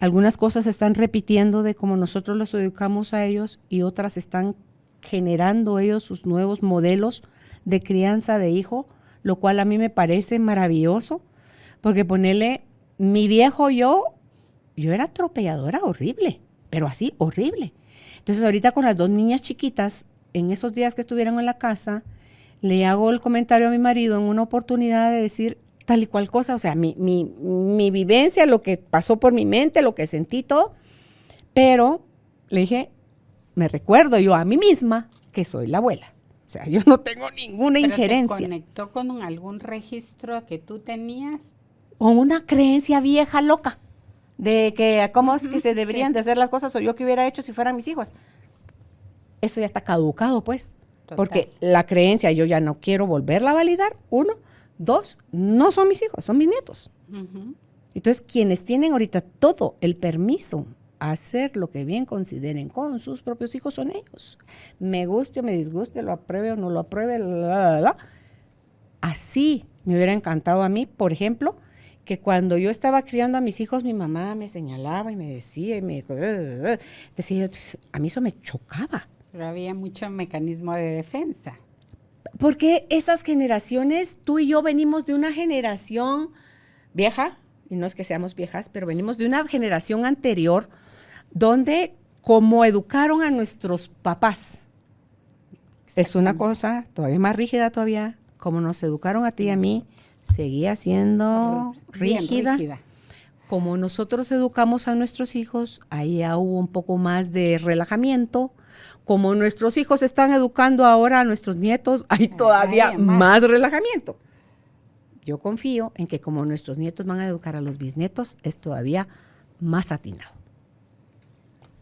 algunas cosas se están repitiendo de como nosotros los educamos a ellos y otras están generando ellos sus nuevos modelos de crianza de hijo, lo cual a mí me parece maravilloso, porque ponerle, mi viejo yo era atropelladora horrible, pero así horrible. Entonces ahorita con las dos niñas chiquitas, en esos días que estuvieron en la casa, le hago el comentario a mi marido en una oportunidad de decir tal y cual cosa, o sea, mi vivencia, lo que pasó por mi mente, lo que sentí, todo, pero le dije, me recuerdo yo a mí misma que soy la abuela. O sea, yo no tengo ninguna ¿Pero injerencia. te conectó con algún registro que tú tenías? O una creencia vieja loca de que cómo es que se deberían de hacer las cosas o yo que hubiera hecho si fueran mis hijos. Eso ya está caducado, pues. Total. Porque la creencia yo ya no quiero volverla a validar. 1, 2, no son mis hijos, son mis nietos. Ujú. Entonces, quienes tienen ahorita todo el permiso a hacer lo que bien consideren con sus propios hijos son ellos. Me guste o me disguste, lo apruebe o no lo apruebe, Así me hubiera encantado a mí, por ejemplo, que cuando yo estaba criando a mis hijos, mi mamá me señalaba y me decía, decía, a mí eso me chocaba. Pero había mucho mecanismo de defensa. Porque esas generaciones, tú y yo venimos de una generación vieja, y no es que seamos viejas, pero venimos de una generación anterior donde como educaron a nuestros papás, es una cosa todavía más rígida todavía, como nos educaron a ti y a mí, seguía siendo Bien rígida. Como nosotros educamos a nuestros hijos, ahí ya hubo un poco más de relajamiento. Como nuestros hijos están educando ahora a nuestros nietos, hay todavía Hay más relajamiento. Yo confío en que como nuestros nietos van a educar a los bisnietos, es todavía más atinado.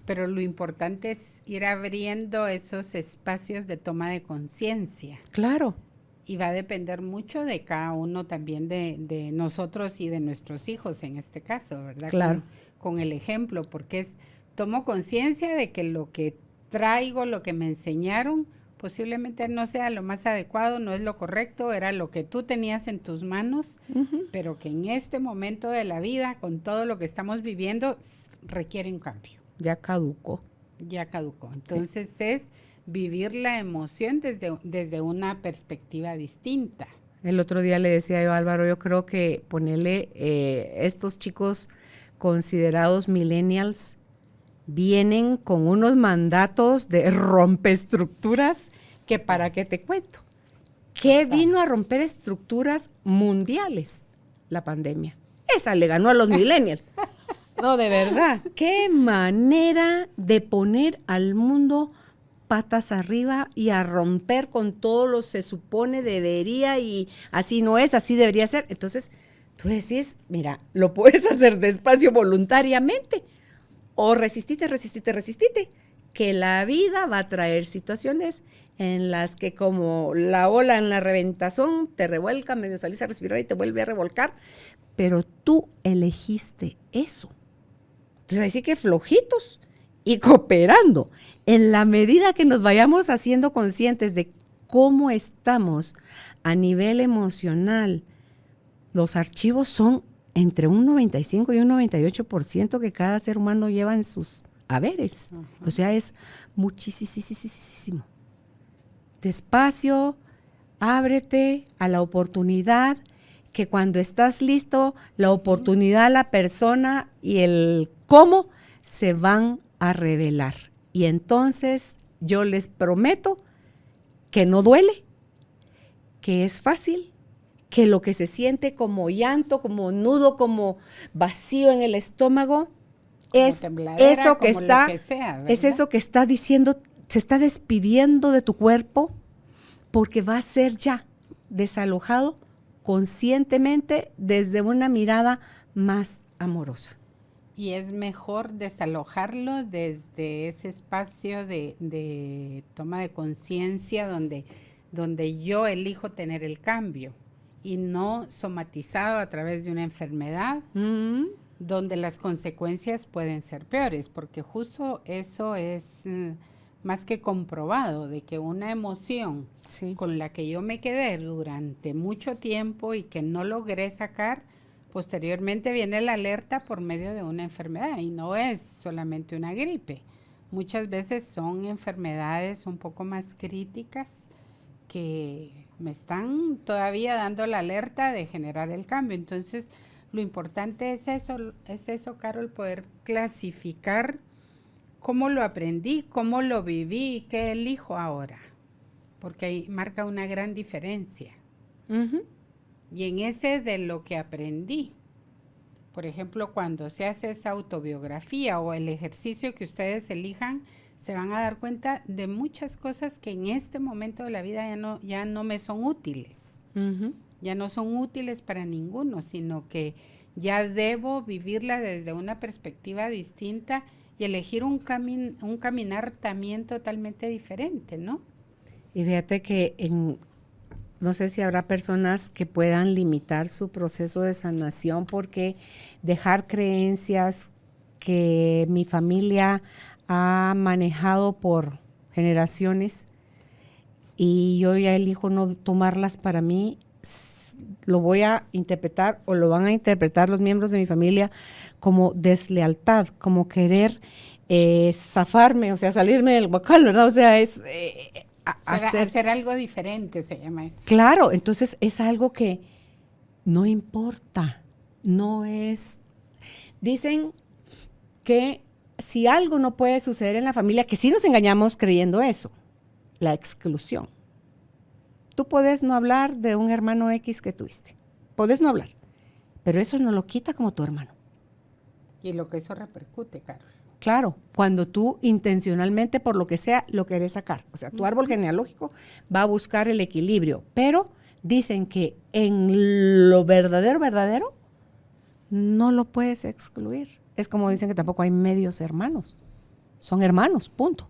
Pero lo importante es ir abriendo esos espacios de toma de conciencia. Claro. Y va a depender mucho de cada uno también de nosotros y de nuestros hijos en este caso, ¿verdad? Claro. Con el ejemplo, porque tomo conciencia de que lo que traigo, lo que me enseñaron, posiblemente no sea lo más adecuado, no es lo correcto, era lo que tú tenías en tus manos, pero que en este momento de la vida, con todo lo que estamos viviendo, requiere un cambio. Ya caducó. Ya caducó. Entonces es vivir la emoción desde una perspectiva distinta. El otro día le decía yo a Álvaro, yo creo que ponerle estos chicos considerados millennials vienen con unos mandatos de rompeestructuras que para qué te cuento. ¿Qué vino a romper estructuras mundiales? La pandemia. Esa le ganó a los millennials. No, de verdad. Qué manera de poner al mundo patas arriba y a romper con todo lo se supone debería y así no es, así debería ser. Entonces, tú decís, mira, lo puedes hacer despacio voluntariamente o resistite, que la vida va a traer situaciones en las que como la ola en la reventazón te revuelca, medio salís a respirar y te vuelve a revolcar, pero tú elegiste eso. Entonces, así que flojitos y cooperando. En la medida que nos vayamos haciendo conscientes de cómo estamos a nivel emocional, los archivos son entre un 95 y un 98% que cada ser humano lleva en sus haberes. O sea, es muchísimo. Despacio, ábrete a la oportunidad, que cuando estás listo, la oportunidad, la persona y el cómo se van a revelar. Y entonces yo les prometo que no duele, que es fácil, que lo que se siente como llanto, como nudo, como vacío en el estómago, es eso que está, es eso que está diciendo, se está despidiendo de tu cuerpo porque va a ser ya desalojado conscientemente desde una mirada más amorosa. Y es mejor desalojarlo desde ese espacio de toma de conciencia donde yo elijo tener el cambio y no somatizado a través de una enfermedad donde las consecuencias pueden ser peores, porque justo eso es más que comprobado, de que una emoción con la que yo me quedé durante mucho tiempo y que no logré sacar, posteriormente viene la alerta por medio de una enfermedad y no es solamente una gripe. Muchas veces son enfermedades un poco más críticas que me están todavía dando la alerta de generar el cambio. Entonces, lo importante es eso, Carol, poder clasificar cómo lo aprendí, cómo lo viví y qué elijo ahora, porque ahí marca una gran diferencia. Y en ese de lo que aprendí, por ejemplo, cuando se hace esa autobiografía o el ejercicio que ustedes elijan, se van a dar cuenta de muchas cosas que en este momento de la vida ya no me son útiles. Ya no son útiles para ninguno, sino que ya debo vivirla desde una perspectiva distinta y elegir un caminar también totalmente diferente, ¿no? Y fíjate que no sé si habrá personas que puedan limitar su proceso de sanación porque dejar creencias que mi familia ha manejado por generaciones y yo ya elijo no tomarlas para mí, lo voy a interpretar o lo van a interpretar los miembros de mi familia como deslealtad, como querer zafarme, o sea, salirme del huacal, ¿verdad? O sea, es... hacer algo diferente se llama eso. Claro, entonces es algo que no importa, no es... Dicen que si algo no puede suceder en la familia, que sí nos engañamos creyendo eso, la exclusión. Tú puedes no hablar de un hermano X que tuviste, puedes no hablar, pero eso no lo quita como tu hermano. Y lo que eso repercute, Carol. Claro, cuando tú intencionalmente, por lo que sea, lo querés sacar. O sea, tu árbol genealógico va a buscar el equilibrio, pero dicen que en lo verdadero, no lo puedes excluir. Es como dicen que tampoco hay medios hermanos. Son hermanos, punto.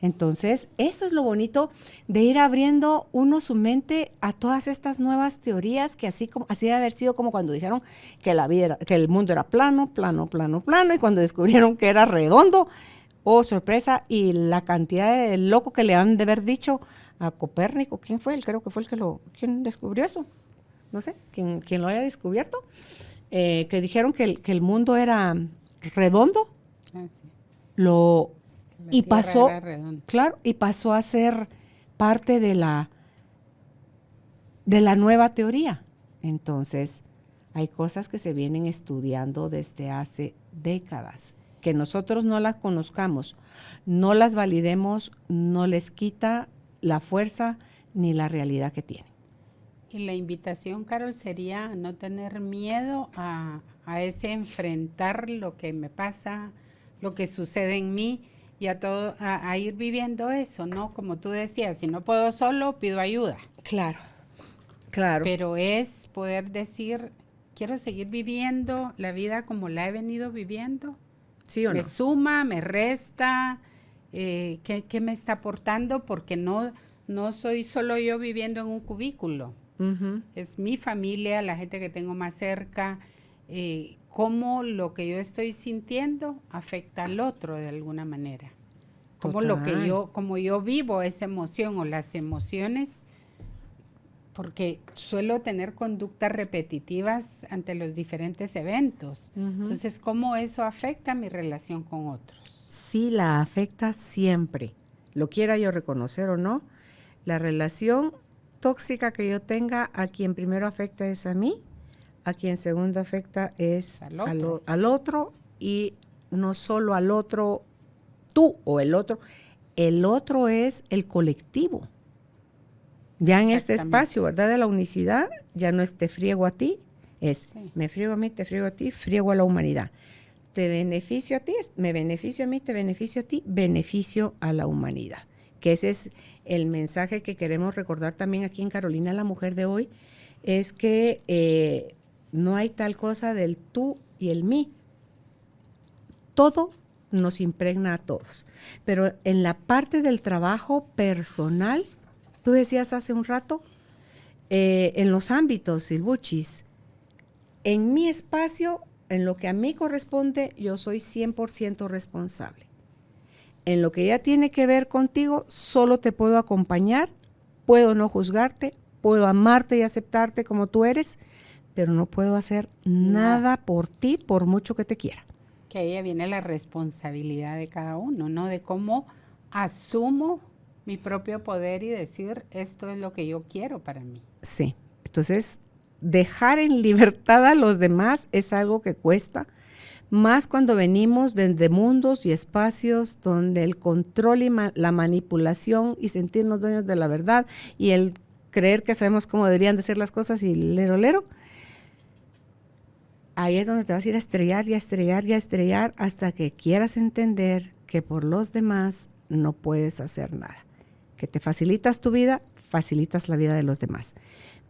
Entonces, eso es lo bonito de ir abriendo uno su mente a todas estas nuevas teorías que así debe haber sido como cuando dijeron que la vida que el mundo era plano, y cuando descubrieron que era redondo, oh, sorpresa, y la cantidad de loco que le han de haber dicho a Copérnico, ¿quién fue? Creo que fue ¿quién descubrió eso? No sé, ¿quién lo haya descubierto? Que dijeron que el mundo era redondo, y pasó, claro, y pasó a ser parte de la nueva teoría. Entonces, hay cosas que se vienen estudiando desde hace décadas, que nosotros no las conozcamos, no las validemos, no les quita la fuerza ni la realidad que tienen. Y la invitación, Carol, sería no tener miedo a ese enfrentar lo que me pasa, lo que sucede en mí, y a ir viviendo eso, ¿no? Como tú decías, si no puedo solo, pido ayuda. Claro. Pero es poder decir, quiero seguir viviendo la vida como la he venido viviendo. ¿Sí o no? Me suma, me resta, ¿qué me está aportando? Porque no soy solo yo viviendo en un cubículo. Es mi familia, la gente que tengo más cerca, cómo lo que yo estoy sintiendo afecta al otro de alguna manera. Como yo vivo esa emoción o las emociones, porque suelo tener conductas repetitivas ante los diferentes eventos. Entonces, ¿cómo eso afecta mi relación con otros? Sí, la afecta siempre, lo quiera yo reconocer o no. La relación tóxica que yo tenga, a quien primero afecta es a mí, a quien segundo afecta es al otro, y no solo al otro, tú o el otro es el colectivo. Ya en este espacio, ¿verdad? De la unicidad, ya no es te friego a ti, es me friego a mí, te friego a ti, friego a la humanidad. te beneficio a ti, me beneficio a mí, te beneficio a ti, beneficio a la humanidad. Que ese es el mensaje que queremos recordar también aquí en Carolina, la mujer de hoy, es que no hay tal cosa del tú y el mí. Todo nos impregna a todos. Pero en la parte del trabajo personal, tú decías hace un rato, en los ámbitos, Silvuchis, en mi espacio, en lo que a mí corresponde, yo soy 100% responsable. En lo que ya tiene que ver contigo, solo te puedo acompañar, puedo no juzgarte, puedo amarte y aceptarte como tú eres, pero no puedo hacer nada por ti, por mucho que te quiera. Que ahí viene la responsabilidad de cada uno, ¿no? De cómo asumo mi propio poder y decir, esto es lo que yo quiero para mí. Sí, entonces dejar en libertad a los demás es algo que cuesta, más cuando venimos desde mundos y espacios donde el control y la manipulación y sentirnos dueños de la verdad y el creer que sabemos cómo deberían de ser las cosas y lero, ahí es donde te vas a ir a estrellar y a estrellar y a estrellar hasta que quieras entender que por los demás no puedes hacer nada. Que te facilitas tu vida, facilitas la vida de los demás.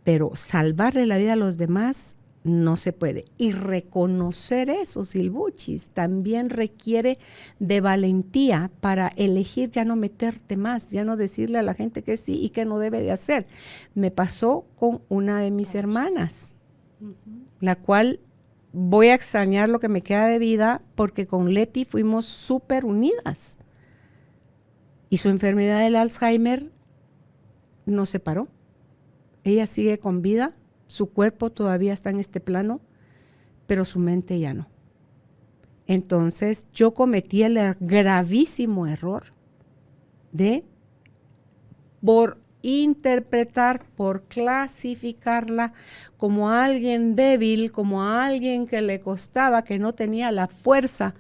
Pero salvarle la vida a los demás no se puede. Y reconocer eso, Silvuchis, también requiere de valentía para elegir ya no meterte más, ya no decirle a la gente que sí y que no debe de hacer. Me pasó con una de mis hermanas, la cual voy a extrañar lo que me queda de vida porque con Leti fuimos súper unidas. Y su enfermedad del Alzheimer nos separó. Ella sigue con vida, su cuerpo todavía está en este plano, pero su mente ya no. Entonces yo cometí el gravísimo error de, por interpretar, por clasificarla como a alguien débil, como a alguien que le costaba, que no tenía la fuerza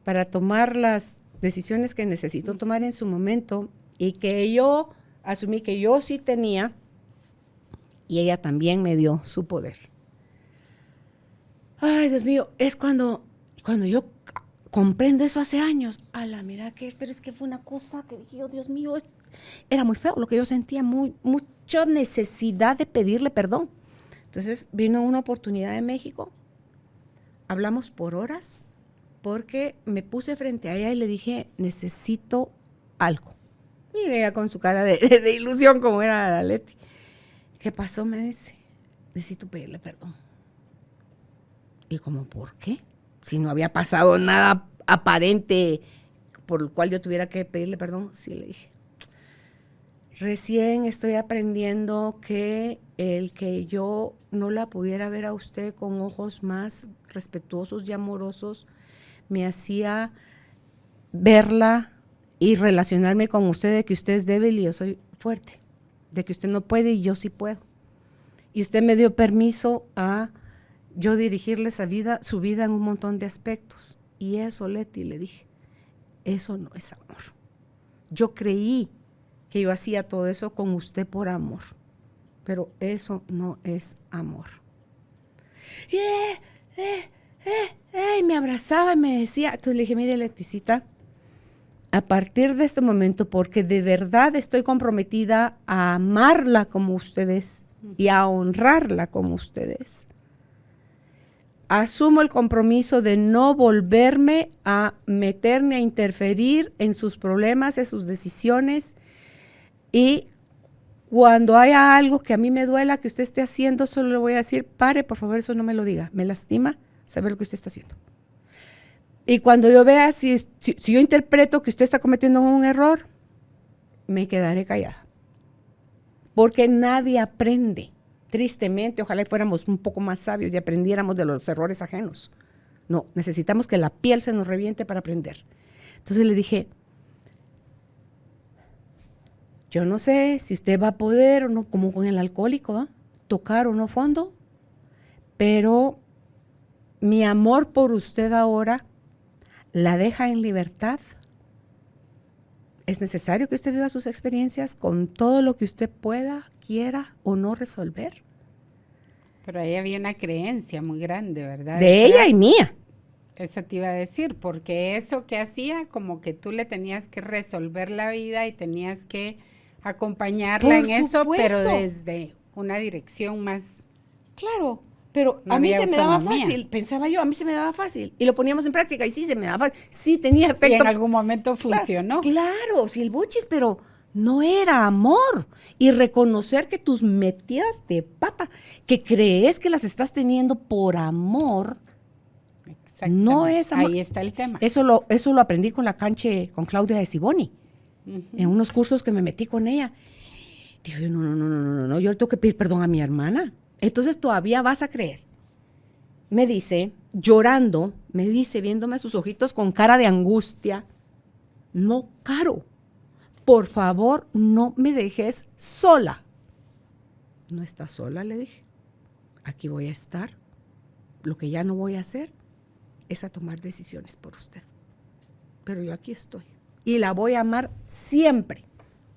para tomar las decisiones que necesitó tomar en su momento y que yo asumí que yo sí tenía y ella también me dio su poder. Ay, Dios mío, es cuando yo comprendo eso hace años. Mira, pero es que fue una cosa que dije, oh, Dios mío, era muy feo lo que yo sentía, mucha necesidad de pedirle perdón. Entonces vino una oportunidad en México, hablamos por horas, porque me puse frente a ella y le dije, necesito algo. Y ella con su cara de ilusión como era la Leti. ¿Qué pasó? Me dice, necesito pedirle perdón. Y como, ¿por qué? Si no había pasado nada aparente por el cual yo tuviera que pedirle perdón. Sí, le dije. Recién estoy aprendiendo que el que yo no la pudiera ver a usted con ojos más respetuosos y amorosos me hacía verla y relacionarme con usted de que usted es débil y yo soy fuerte, de que usted no puede y yo sí puedo. Y usted me dio permiso a yo dirigirle su vida en un montón de aspectos. Y eso, Leti, le dije, eso no es amor. Yo creí que yo hacía todo eso con usted por amor, pero eso no es amor. Y me abrazaba y me decía, entonces le dije, mire, Leticita, a partir de este momento, porque de verdad estoy comprometida a amarla como ustedes y a honrarla como ustedes, asumo el compromiso de no volverme a meterme a interferir en sus problemas, en sus decisiones, y cuando haya algo que a mí me duela que usted esté haciendo, solo le voy a decir, pare, por favor, eso no me lo diga, me lastima saber lo que usted está haciendo. Y cuando yo vea, si yo interpreto que usted está cometiendo un error, me quedaré callada. Porque nadie aprende. Tristemente, ojalá fuéramos un poco más sabios y aprendiéramos de los errores ajenos. No, necesitamos que la piel se nos reviente para aprender. Entonces le dije, yo no sé si usted va a poder o no, como con el alcohólico, tocar o no fondo, pero mi amor por usted ahora la deja en libertad. Es necesario que usted viva sus experiencias con todo lo que usted pueda, quiera o no resolver. Pero ahí había una creencia muy grande, ¿verdad? De ella y mía. Eso te iba a decir, porque eso que hacía, como que tú le tenías que resolver la vida y tenías que acompañarla Por en eso, pero supuesto. desde una dirección más, Claro, pero no a mí había se me daba autonomía. fácil, pensaba yo, a mí se me daba fácil. Y lo poníamos en práctica y sí, se me daba fácil. Sí, tenía Y efecto. en algún momento funcionó. Claro, sí, el buchis, pero no era amor. Y reconocer que tus metidas de pata, que crees que las estás teniendo por amor, no Exactamente. es amor. Ahí está el tema. Eso lo aprendí con la canche, con Claudia de Siboni, en unos cursos que me metí con ella. Digo yo, no, yo le tengo que pedir perdón a mi hermana. Entonces todavía vas a creer. Me dice, llorando, me dice, viéndome a sus ojitos con cara de angustia, no, Caro, por favor, no me dejes sola. No estás sola, le dije. Aquí voy a estar. Lo que ya no voy a hacer es a tomar decisiones por usted. Pero yo aquí estoy. Y la voy a amar siempre.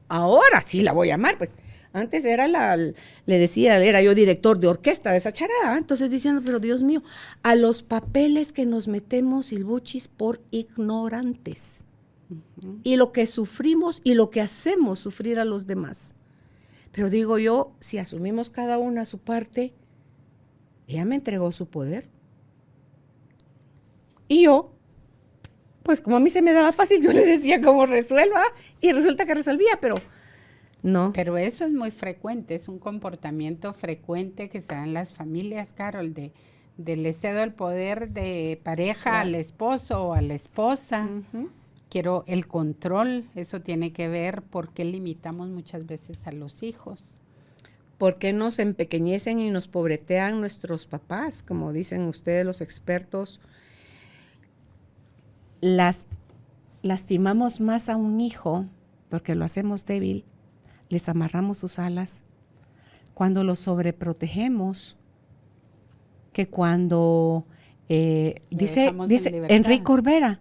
Ahora sí la voy a amar, pues. Antes le decía, era yo director de orquesta de esa charada. Entonces diciendo, pero Dios mío, a los papeles que nos metemos, silbuchis, por ignorantes. Y lo que sufrimos y lo que hacemos sufrir a los demás. Pero digo yo, si asumimos cada una su parte, ella me entregó su poder. Y yo, pues como a mí se me daba fácil, yo le decía cómo resuelva y resulta que resolvía, pero no. Pero eso es muy frecuente, es un comportamiento frecuente que se da en las familias, Carol, de le cedo el poder de pareja Claro. al esposo o a la esposa. Quiero el control, eso tiene que ver por qué limitamos muchas veces a los hijos. ¿Por qué nos empequeñecen y nos pobretean nuestros papás? Como dicen ustedes los expertos, lastimamos más a un hijo porque lo hacemos débil, les amarramos sus alas, cuando lo sobreprotegemos, que cuando, dice dejamos en libertad. Enrique Corbera,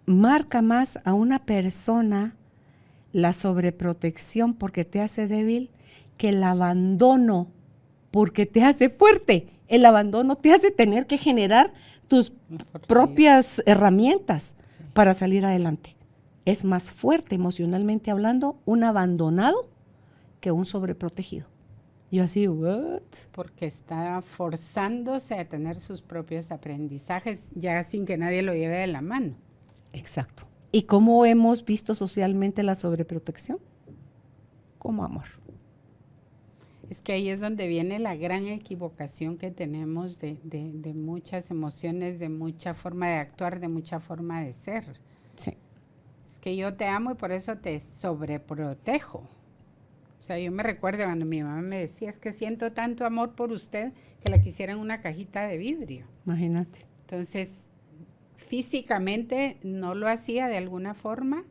marca más a una persona la sobreprotección porque te hace débil que el abandono porque te hace fuerte. El abandono te hace tener que generar tus propias herramientas para salir adelante. Es más fuerte emocionalmente hablando un abandonado que un sobreprotegido. Yo así, ¿what? Porque está forzándose a tener sus propios aprendizajes ya sin que nadie lo lleve de la mano. Exacto. ¿Y cómo hemos visto socialmente la sobreprotección? Como amor. Es que ahí es donde viene la gran equivocación que tenemos de muchas emociones, de mucha forma de actuar, de mucha forma de ser. Sí. Es que yo te amo y por eso te sobreprotejo. O sea, yo me recuerdo cuando mi mamá me decía, es que siento tanto amor por usted que la quisiera en una cajita de vidrio. Imagínate. Entonces, físicamente no lo hacía de alguna forma,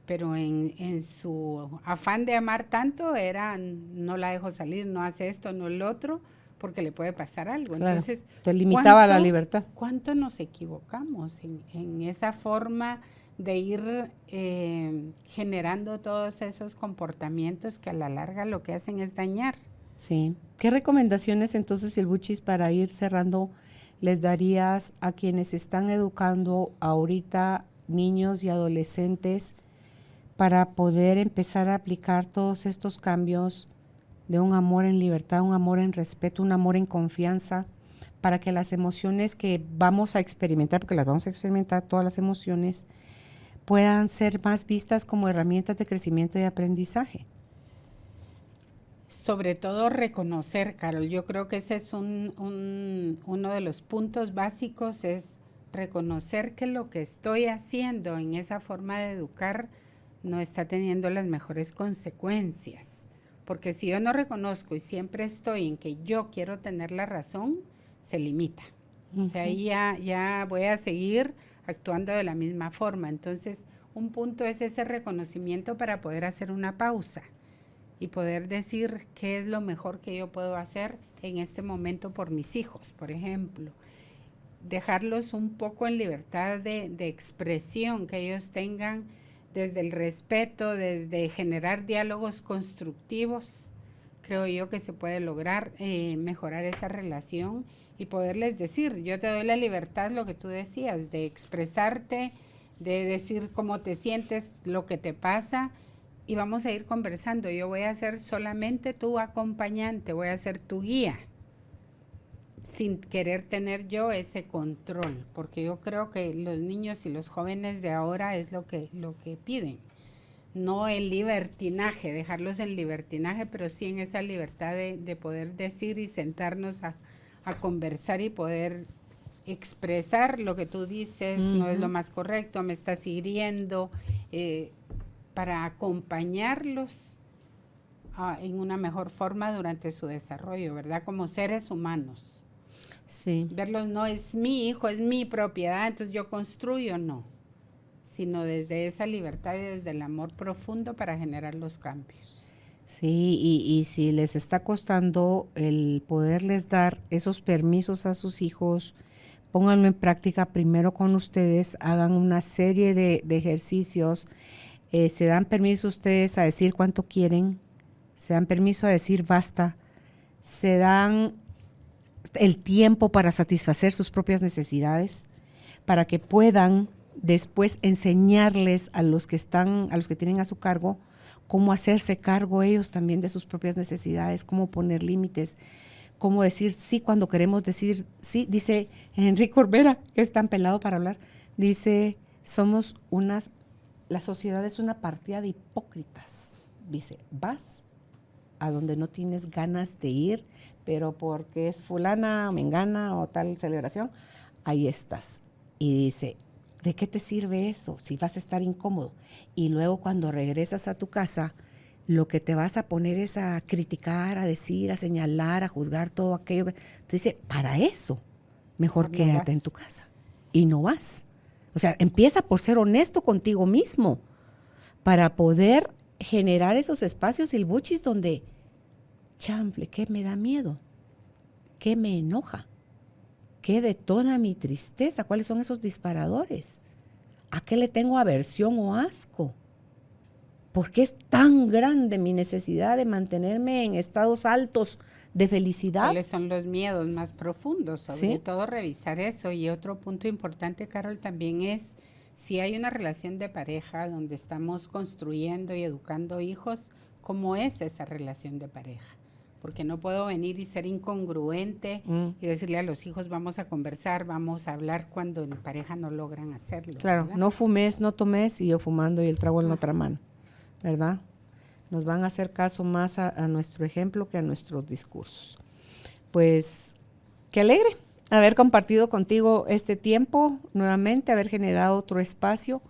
pero en su afán de amar tanto era, no la dejo salir, no hace esto, no el otro, porque le puede pasar algo. Claro, Entonces, te limitaba la libertad. ¿Cuánto nos equivocamos en esa forma de ir generando todos esos comportamientos que a la larga lo que hacen es dañar? Sí. ¿Qué recomendaciones entonces, Silbuchis, para ir cerrando, les darías a quienes están educando ahorita niños y adolescentes para poder empezar a aplicar todos estos cambios de un amor en libertad, un amor en respeto, un amor en confianza, para que las emociones que vamos a experimentar, porque las vamos a experimentar, todas las emociones, puedan ser más vistas como herramientas de crecimiento y aprendizaje? Sobre todo reconocer, Carol, yo creo que ese es uno de los puntos básicos, es reconocer que lo que estoy haciendo en esa forma de educar no está teniendo las mejores consecuencias. Porque si yo no reconozco y siempre estoy en que yo quiero tener la razón, se limita. O sea, ahí ya voy a seguir actuando de la misma forma. Entonces, un punto es ese reconocimiento para poder hacer una pausa y poder decir qué es lo mejor que yo puedo hacer en este momento por mis hijos, por ejemplo. Dejarlos un poco en libertad de expresión, que ellos tengan desde el respeto, desde generar diálogos constructivos. Creo yo que se puede lograr mejorar esa relación y poderles decir, yo te doy la libertad, lo que tú decías, de expresarte, de decir cómo te sientes, lo que te pasa, y vamos a ir conversando. Yo voy a ser solamente tu acompañante, voy a ser tu guía, sin querer tener yo ese control, porque yo creo que los niños y los jóvenes de ahora es lo que piden. No el libertinaje, dejarlos en libertinaje, pero sí en esa libertad de poder decir y sentarnos a conversar y poder expresar lo que tú dices, no es lo más correcto, me estás hiriendo, para acompañarlos en una mejor forma durante su desarrollo, ¿verdad? Como seres humanos. Sí. Verlos no es mi hijo, es mi propiedad, entonces yo construyo, no, sino desde esa libertad y desde el amor profundo para generar los cambios. Sí, y si les está costando el poderles dar esos permisos a sus hijos, pónganlo en práctica primero con ustedes, hagan una serie de ejercicios, se dan permiso ustedes a decir cuánto quieren, se dan permiso a decir basta, se dan el tiempo para satisfacer sus propias necesidades, para que puedan después enseñarles a los que tienen a su cargo, cómo hacerse cargo ellos también de sus propias necesidades, cómo poner límites, cómo decir sí cuando queremos decir sí. Dice Enrique Corbera, que es tan pelado para hablar, dice, la sociedad es una partida de hipócritas. Dice, vas a donde no tienes ganas de ir, pero porque es fulana o mengana o tal celebración, ahí estás. Y dice, ¿de qué te sirve eso si vas a estar incómodo? Y luego cuando regresas a tu casa, lo que te vas a poner es a criticar, a decir, a señalar, a juzgar todo aquello. Entonces dice, para eso, mejor quédate en tu casa. Y no vas. O sea, empieza por ser honesto contigo mismo para poder generar esos espacios silbuchis donde, chanfle, ¿qué me da miedo? ¿Qué me enoja? ¿Qué detona mi tristeza? ¿Cuáles son esos disparadores? ¿A qué le tengo aversión o asco? ¿Por qué es tan grande mi necesidad de mantenerme en estados altos de felicidad? ¿Cuáles son los miedos más profundos? Sobre todo revisar eso. Y otro punto importante, Carol, también es si hay una relación de pareja donde estamos construyendo y educando hijos, ¿cómo es esa relación de pareja? Porque no puedo venir y ser incongruente y decirle a los hijos vamos a conversar, vamos a hablar cuando en pareja no logran hacerlo. Claro, ¿verdad? No fumes, no tomes y yo fumando y el trago en la otra mano, ¿verdad? Nos van a hacer caso más a nuestro ejemplo que a nuestros discursos. Pues, qué alegre haber compartido contigo este tiempo, nuevamente haber generado otro espacio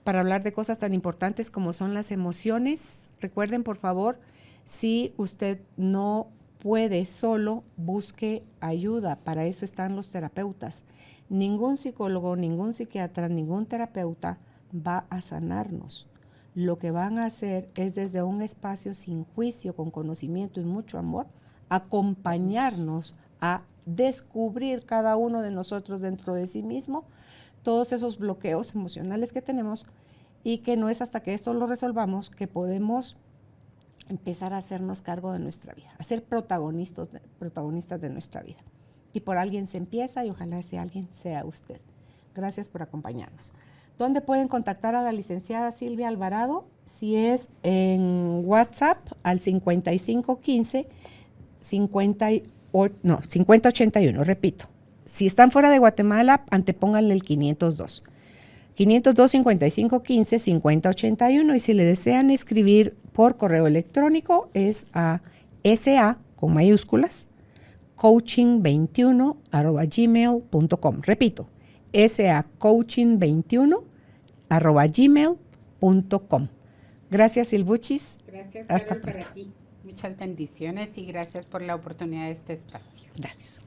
para hablar de cosas tan importantes como son las emociones. Recuerden, por favor, si usted no puede solo, busque ayuda. Para eso están los terapeutas. Ningún psicólogo, ningún psiquiatra, ningún terapeuta va a sanarnos. Lo que van a hacer es desde un espacio sin juicio, con conocimiento y mucho amor, acompañarnos a descubrir cada uno de nosotros dentro de sí mismo todos esos bloqueos emocionales que tenemos y que no es hasta que esto lo resolvamos que podemos empezar a hacernos cargo de nuestra vida, a ser protagonistas de nuestra vida. Y por alguien se empieza y ojalá ese alguien sea usted. Gracias por acompañarnos. ¿Dónde pueden contactar a la licenciada Silvia Alvarado? Si es en WhatsApp al 5515 5081, repito. Si están fuera de Guatemala, antepónganle el 502. 502-5515 5081 y si le desean escribir por correo electrónico es a SA con mayúsculas coaching21@gmail.com. Repito, sacoaching21@gmail.com. Gracias, Silbuchis. Gracias, Carol, para ti. Muchas bendiciones y gracias por la oportunidad de este espacio. Gracias.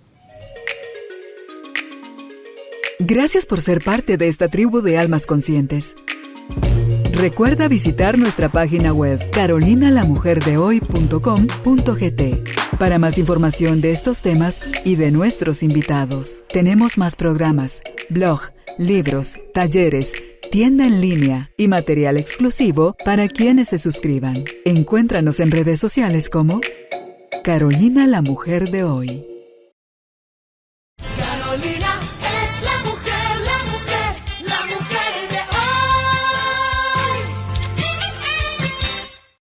Gracias por ser parte de esta tribu de almas conscientes. Recuerda visitar nuestra página web carolinalamujerdehoy.com.gt para más información de estos temas y de nuestros invitados. Tenemos más programas, blog, libros, talleres, tienda en línea y material exclusivo para quienes se suscriban. Encuéntranos en redes sociales como Carolina la Mujer de Hoy.